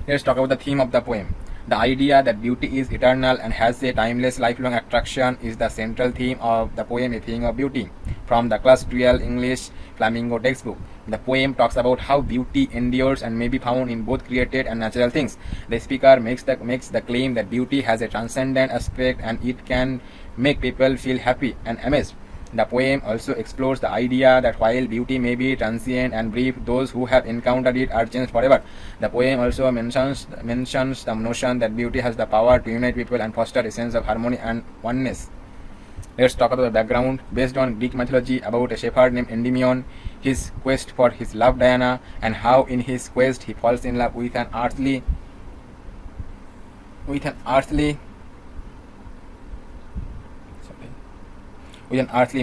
Let's talk about the theme of the poem. The idea that beauty is eternal and has a timeless, lifelong attraction is the central theme of the poem A Thing of Beauty, from the class 12 English Flamingo textbook. The poem talks about how beauty endures and may be found in both created and natural things. The speaker makes the claim that beauty has a transcendent aspect and it can make people feel happy and amazed. The poem also explores the idea that while beauty may be transient and brief, those who have encountered it are changed forever. The poem also mentions the notion that beauty has the power to unite people and foster a sense of harmony and oneness. Let's talk about the background. Based on Greek mythology about a shepherd named Endymion, his quest for his love Diana, and how in his quest he falls in love with an earthly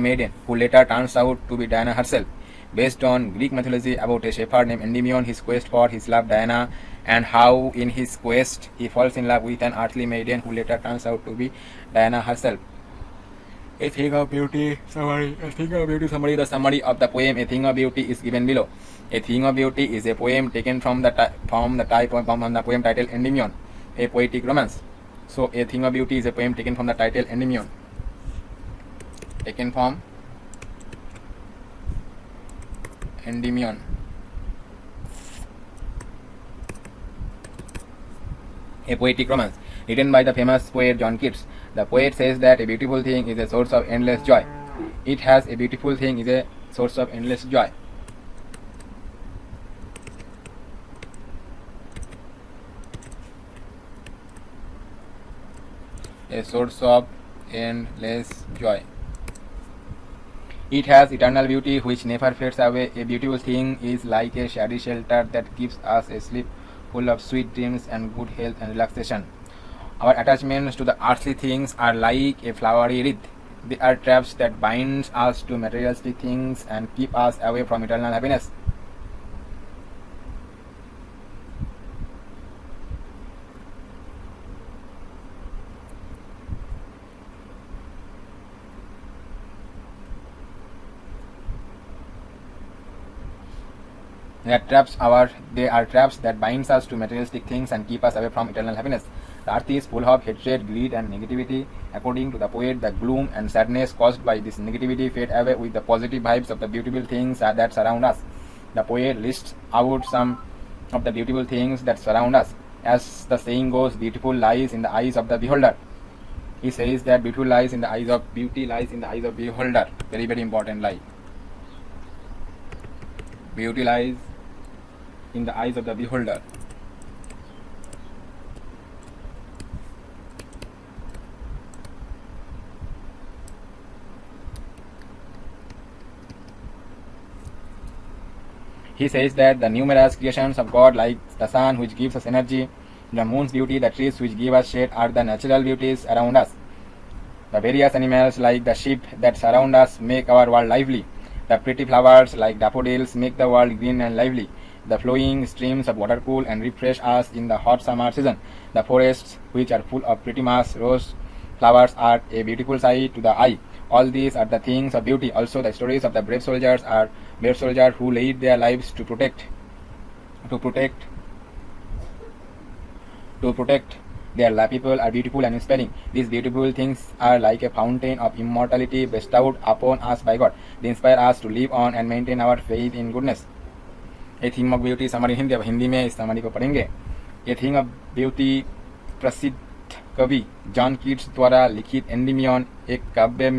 maiden who later turns out to be Diana herself. Based on Greek mythology about a shepherd named Endymion, his quest for his love Diana, and how in his quest he falls in love with an earthly maiden who later turns out to be Diana herself. A Thing of Beauty summary. The summary of the poem A Thing of Beauty is given below. A Thing of Beauty is a poem taken from the poem titled Endymion, a poetic romance. So A Thing of Beauty is a poem taken from the title Endymion. Taken from Endymion. A poetic romance written by the famous poet John Keats. The poet says that a beautiful thing is a source of endless joy. It has a beautiful thing is a source of endless joy. a source of endless joy. It has eternal beauty which never fades away. A beautiful thing is like a shady shelter that keeps us asleep, full of sweet dreams and good health and relaxation. Our attachments to the earthly things are like a flowery wreath. They are traps that bind us to materialistic things and keep us away from eternal happiness. They are traps that binds us to materialistic things and keep us away from eternal happiness. The earth is full of hatred, greed, and negativity. According to the poet, the gloom and sadness caused by this negativity fade away with the positive vibes of the beautiful things that surround us. The poet lists out some of the beautiful things that surround us. As the saying goes, beautiful lies in the eyes of the beholder. He says that beauty lies in the eyes of beholder. Very, very important lie. Beauty lies in the eyes of the beholder. He says that the numerous creations of God, like the sun which gives us energy, the moon's beauty, the trees which give us shade, are the natural beauties around us. The various animals like the sheep that surround us make our world lively. The pretty flowers like daffodils make the world green and lively. The flowing streams of water cool and refresh us in the hot summer season. The forests, which are full of pretty mass rose flowers, are a beautiful sight to the eye. All these are the things of beauty. Also, the stories of the brave soldiers who laid their lives to protect their people are beautiful and inspiring. These beautiful things are like a fountain of immortality bestowed upon us by God. They inspire us to live on and maintain our faith in goodness. A theme of beauty summary Hindi, अब हिंदी में इस summary को पढ़ेंगे. A theme of beauty प्रसिद्ध कवि John Keats द्वारा लिखित Endymion एक काव्य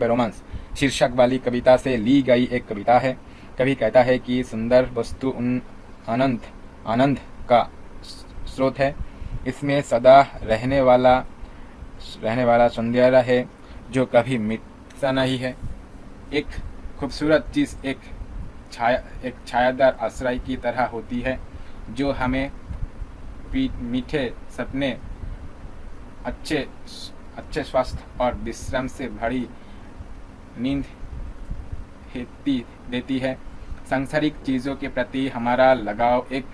रोमांस शीर्षक वाली कविता से ली गई एक कविता है. कवि कहता है कि सुंदर वस्तु आनंद का स्रोत है. इसमें सदा रहने वाला सौंदर्य है जो कभी मिटता नहीं है. एक खूबसूरत चीज एक छायादार आश्रय की तरह होती है जो हमें मीठे सपने, अच्छे स्वास्थ्य और विश्राम से भरी नींद देती है. सांसारिक चीजों के प्रति हमारा लगाव एक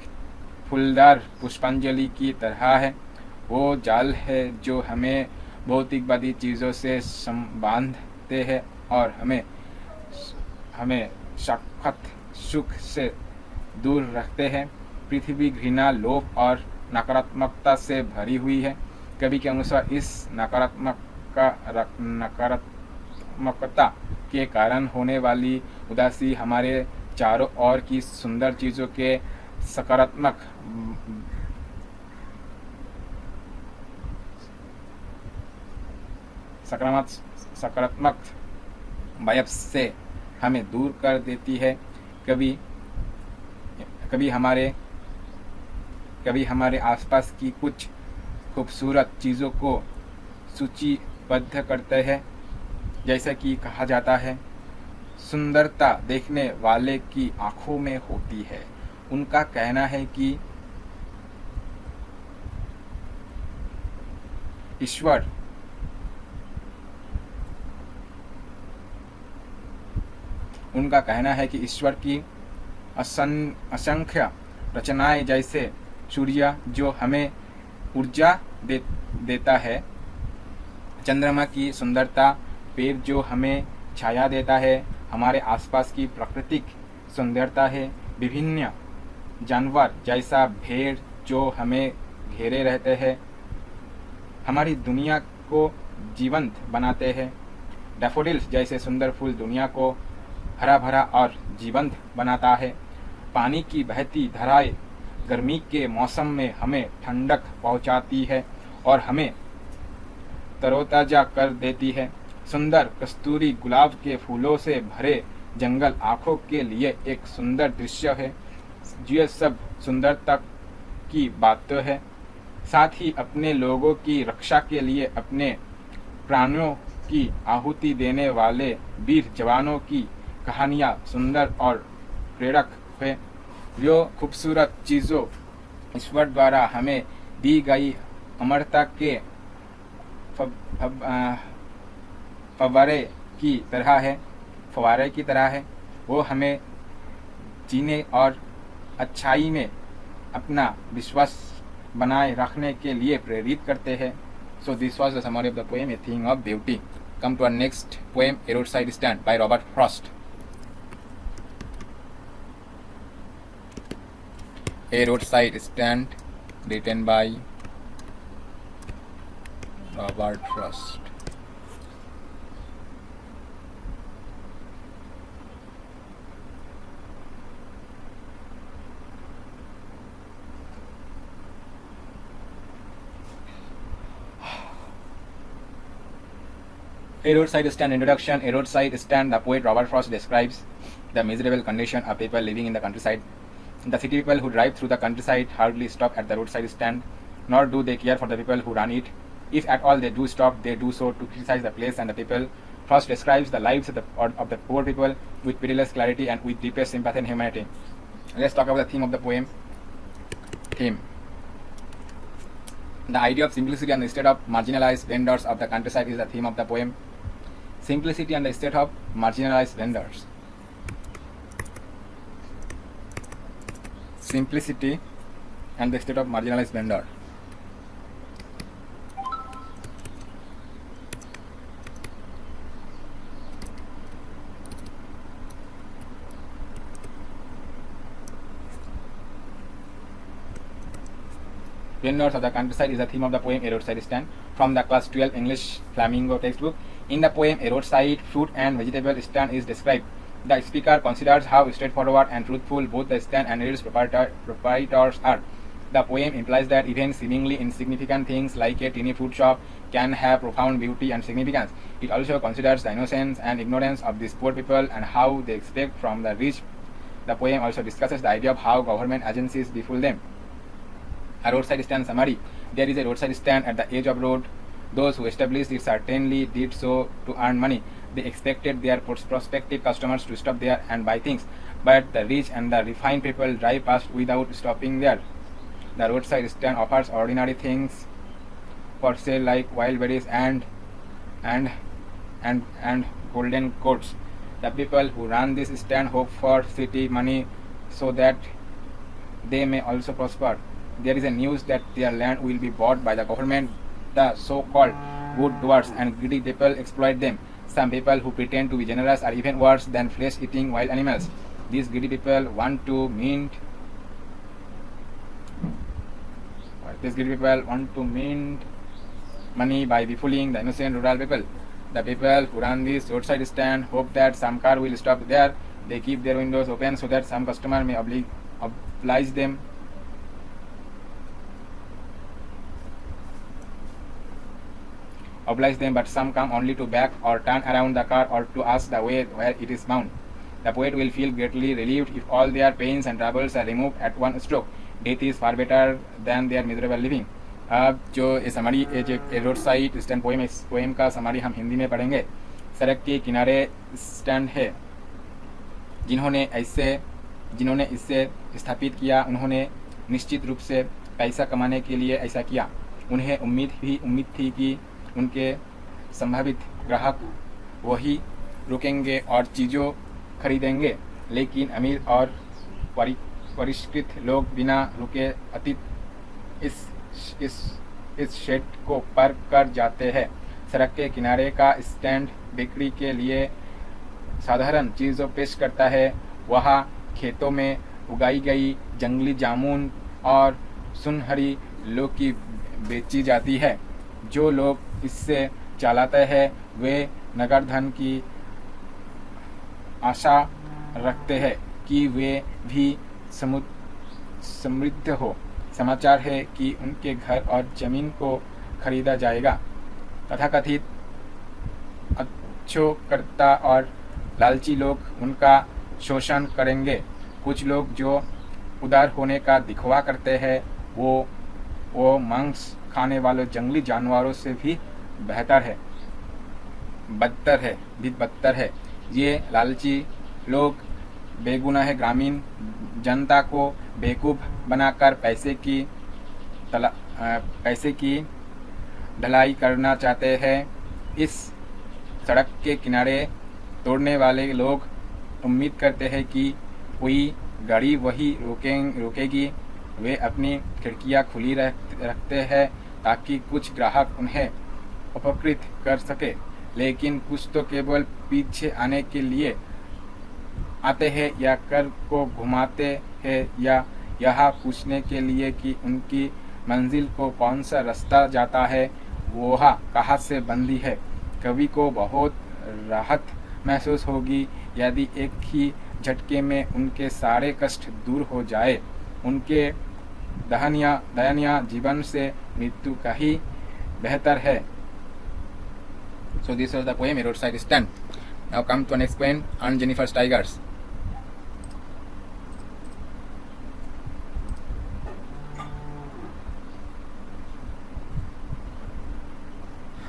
फूलदार पुष्पांजलि की तरह है. वो जाल है जो हमें भौतिकवादी चीजों से बांधते हैं और हमें शाश्वत सुख से दूर रखते हैं. पृथ्वी घृणा, लोभ और नकारात्मकता से भरी हुई है. कवि के अनुसार इस नकारात्मकता के कारण होने वाली उदासी हमारे चारों ओर की सुंदर चीजों के सकारात्मक वाइब से हमें दूर कर देती है. कभी हमारे आसपास की कुछ खूबसूरत चीज़ों को सूचीबद्ध करते हैं. जैसा कि कहा जाता है, सुंदरता देखने वाले की आंखों में होती है. उनका कहना है कि ईश्वर की असंख्य रचनाएं, जैसे सूर्य जो हमें ऊर्जा देता है, चंद्रमा की सुंदरता, पेड़ जो हमें छाया देता है, हमारे आसपास की प्राकृतिक सुंदरता है, विभिन्न जानवर जैसा भेड़ जो हमें घेरे रहते हैं, हमारी दुनिया को जीवंत बनाते हैं. डैफोडिल्स जैसे सुंदर फूल दुनिया को हरा भरा और जीवंत बनाता है. पानी की बहती धाराएं गर्मी के मौसम में हमें ठंडक पहुंचाती है और हमें तरोताजा कर देती है. सुंदर कस्तूरी गुलाब के फूलों से भरे जंगल आंखों के लिए एक सुंदर दृश्य है. ये सब सुंदरता की बातें है. साथ ही अपने लोगों की रक्षा के लिए अपने प्राणों की आहुति देने वाले वीर जवानों की कहानियाँ सुंदर और प्रेरक है। जो खूबसूरत चीज़ों ईश्वर द्वारा हमें दी गई अमरता के फव्वारे की तरह है, वो हमें जीने और अच्छाई में अपना विश्वास बनाए रखने के लिए प्रेरित करते हैं। So this was the summary of the poem, A Thing of Beauty. Come to our next poem, A Roadside Stand by Robert Frost. A Roadside Stand, written by Robert Frost. A Roadside Stand introduction. A roadside stand, the poet Robert Frost describes the miserable condition of people living in the countryside. The city people who drive through the countryside hardly stop at the roadside stand, nor do they care for the people who run it. If at all they do stop, they do so to criticize the place and the people. Frost describes the lives of the poor people with pitiless clarity and with deepest sympathy and humanity. Let's talk about the theme of the poem. Theme. The idea of simplicity and the state of marginalized vendors of the countryside is the theme of the poem. Simplicity and the state of marginalized vendors. Simplicity and the state of marginalized vendor. Vendors of the countryside is the theme of the poem A Roadside Stand from the class 12 English Flamingo textbook. In the poem, a roadside fruit and vegetable stand is described. The speaker considers how straightforward and truthful both the stand and its proprietors are. The poem implies that even seemingly insignificant things like a tiny fruit shop can have profound beauty and significance. It also considers the innocence and ignorance of these poor people and how they expect from the rich. The poem also discusses the idea of how government agencies befool them. A roadside stand summary. There is a roadside stand at the edge of road. Those who established it certainly did so to earn money. They expected their prospective customers to stop there and buy things, but the rich and the refined people drive past without stopping there. The roadside stand offers ordinary things for sale like wild berries and golden coats. The people who run this stand hope for city money so that they may also prosper. There is a news that their land will be bought by the government. The so-called good dwarfs and greedy people exploit them. Some people who pretend to be generous are even worse than flesh-eating wild animals. These greedy people want to mint money by befooling the innocent rural people. The people who run this roadside stand hope that some car will stop there. They keep their windows open so that some customer may oblige them. But some come only to back or turn around the car or to ask the way where it is bound. The poet will feel greatly relieved if all their pains and troubles are removed at one stroke. Death is far better than their miserable living. अब जो ये summary road side stand poem, इस poem का summary हम हिंदी में पढ़ेंगे। सड़क के किनारे स्टैंड है। जिन्होंने इसे स्थापित किया उन्होंने निश्चित रूप से पैसा कमाने के लिए ऐसा किया। उन्हें उम्मीद थी कि उनके संभावित ग्राहक वही रुकेंगे और चीज़ों खरीदेंगे, लेकिन अमीर और परिष्कृत लोग बिना रुके अतीत इस शेड को पार कर जाते हैं। सड़क के किनारे का स्टैंड बिक्री के लिए साधारण चीज़ों पेश करता है। वहाँ खेतों में उगाई गई जंगली जामुन और सुनहरी लौकी बेची जाती है। जो लोग इससे चलाते हैं वे नगर धन की आशा रखते हैं कि वे भी समृद्ध हो। समाचार है कि उनके घर और जमीन को खरीदा जाएगा। तथाकथित अच्छोकर्ता और लालची लोग उनका शोषण करेंगे। कुछ लोग जो उदार होने का दिखवा करते हैं वो वो मांस खाने वाले जंगली जानवरों से भी बदतर है। ये लालची लोग बेगुनाह ग्रामीण जनता को बेवकूफ बनाकर पैसे की ढलाई करना चाहते हैं। इस सड़क के किनारे तोड़ने वाले लोग उम्मीद करते हैं कि कोई गाड़ी वही रोकेगी। वे अपनी खिड़कियां खुली रखते हैं ताकि कुछ ग्राहक उन्हें उपकृत कर सके, लेकिन कुछ तो केवल पीछे आने के लिए आते हैं या कर को घुमाते हैं या यह पूछने के लिए कि उनकी मंजिल को कौन सा रास्ता जाता है, वह कहाँ से बंदी है। कवि को बहुत राहत महसूस होगी यदि एक ही झटके में उनके सारे कष्ट दूर हो जाए। उनके दयनीय जीवन से मृत्यु का ही बेहतर है। So this was the poem A Roadside Stand. Now come to next poem, Aunt Jennifer's Tigers.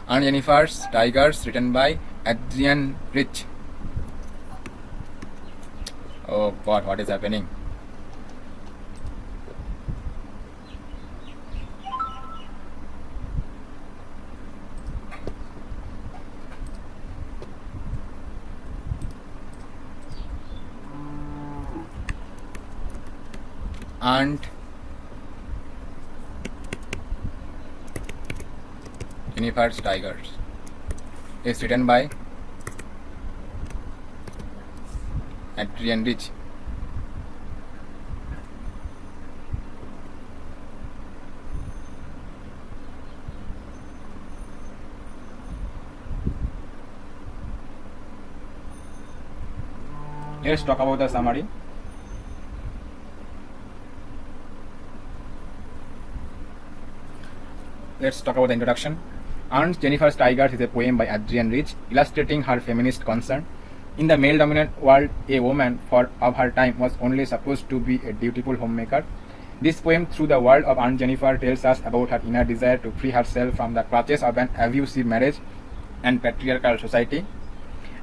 Aunt Jennifer's Tigers, written by Adrian Rich. Oh God, what is happening? Aunt Jennifer's Tigers is written by Adrian Rich. Let's talk about the summary. Let's talk about the introduction. Aunt Jennifer's Tigers is a poem by Adrian Rich, illustrating her feminist concern. In the male-dominant world, a woman of her time was only supposed to be a dutiful homemaker. This poem, through the world of Aunt Jennifer, tells us about her inner desire to free herself from the clutches of an abusive marriage and patriarchal society.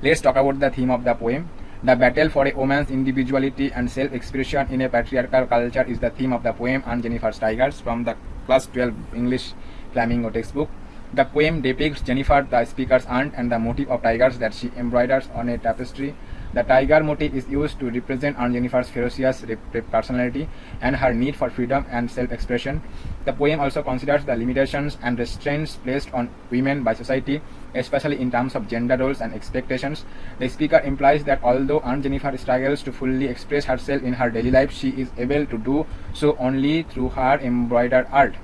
Let's talk about the theme of the poem. The battle for a woman's individuality and self-expression in a patriarchal culture is the theme of the poem Aunt Jennifer's Tigers from the Class 12 English Flamingo textbook. The poem depicts Jennifer, the speaker's aunt, and the motif of tigers that she embroiders on a tapestry. The tiger motif is used to represent Aunt Jennifer's ferocious personality and her need for freedom and self-expression. The poem also considers the limitations and restraints placed on women by society, especially in terms of gender roles and expectations. The speaker implies that although Aunt Jennifer struggles to fully express herself in her daily life, she is able to do so only through her embroidered art.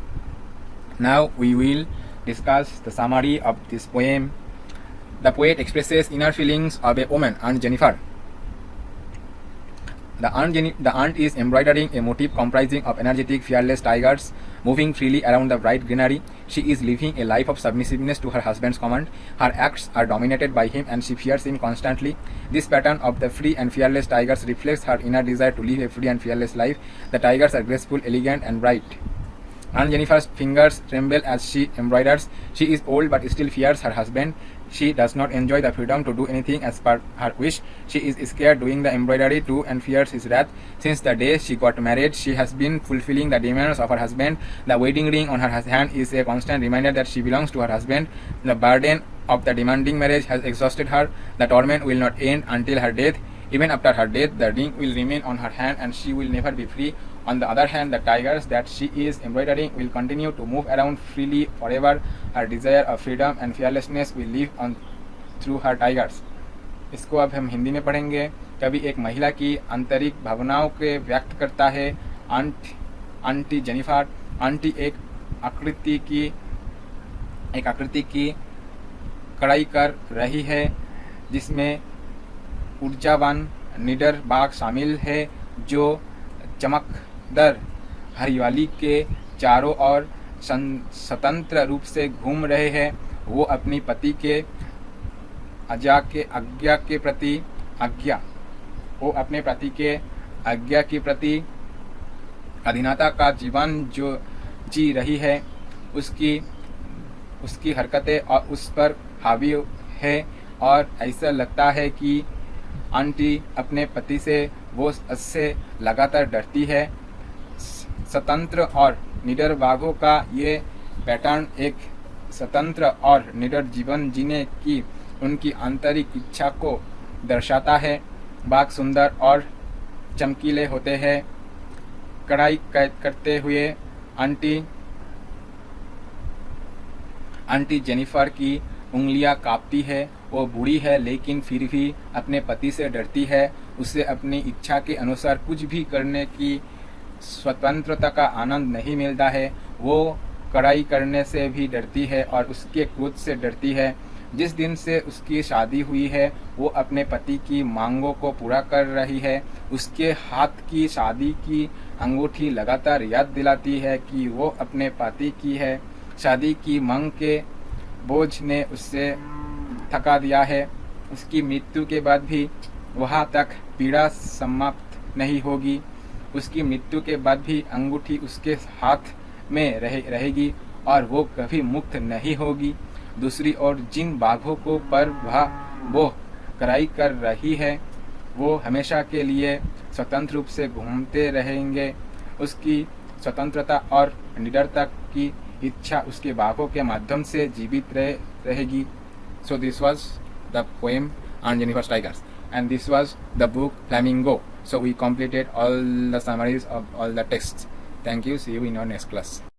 Now we will discuss the summary of this poem. The poet expresses inner feelings of a woman, Aunt Jennifer. The aunt is embroidering a motif comprising of energetic, fearless tigers moving freely around the bright greenery. She is living a life of submissiveness to her husband's command. Her acts are dominated by him and she fears him constantly. This pattern of the free and fearless tigers reflects her inner desire to live a free and fearless life. The tigers are graceful, elegant, and bright. Aunt Jennifer's fingers tremble as she embroiders. She is old but still fears her husband. She does not enjoy the freedom to do anything as per her wish. She is scared doing the embroidery too and fears his wrath. Since the day she got married, she has been fulfilling the demands of her husband. The wedding ring on her hand is a constant reminder that she belongs to her husband. The burden of the demanding marriage has exhausted her. The torment will not end until her death. Even after her death, the ring will remain on her hand and she will never be free. On the other hand, the tigers that she is embroidering will continue to move around freely forever. Her desire of freedom and fearlessness will live on through her tigers. इसको अब हम हिंदी में पढ़ेंगे। कवि एक महिला की आंतरिक भावनाओं के व्यक्त करता है। आंटी जेनिफर, आंटी एक आकृति की कड़ाई कर रही है जिसमें ऊर्जावान निडर बाघ शामिल है जो चमकदार हरियाली के चारों ओर स्वतंत्र रूप से घूम रहे हैं। वो अपनी पति के आज्ञा के प्रति अधीनता का जीवन जी रही है, उसकी हरकतें और उस पर हावी है और ऐसा लगता है कि आंटी अपने पति से वो उससे लगातार डरती है। स्वतंत्र और निडर बाघों का ये पैटर्न एक स्वतंत्र और निडर जीवन जीने की उनकी आंतरिक इच्छा को दर्शाता है। बाघ सुंदर और चमकीले होते हैं। कड़ाई करते हुए आंटी जेनिफर की उंगलियां कांपती है। वो बूढ़ी है लेकिन फिर भी अपने पति से डरती है। उसे अपनी इच्छा के अनुसार कुछ भी करने की स्वतंत्रता का आनंद नहीं मिलता है। वो कड़ाई करने से भी डरती है और उसके क्रोध से डरती है। जिस दिन से उसकी शादी हुई है वो अपने पति की मांगों को पूरा कर रही है। उसके हाथ की शादी की अंगूठी लगातार याद दिलाती है कि वो अपने पति की है। शादी की मांग के बोझ ने उससे थका दिया है। उसकी मृत्यु के बाद भी वहाँ तक पीड़ा समाप्त नहीं होगी। उसकी मृत्यु के बाद भी अंगूठी उसके हाथ में रहेगी और वो कभी मुक्त नहीं होगी। दूसरी ओर जिन बाघों को पर वो कड़ाई कर रही है वो हमेशा के लिए स्वतंत्र रूप से घूमते रहेंगे। उसकी स्वतंत्रता और निडरता की इच्छा उसके बाघों के माध्यम से जीवित रहेगी। So this was the poem on Jennifer's Tigers, and this was the book Flamingo. So we completed all the summaries of all the texts. Thank you. See you in our next class.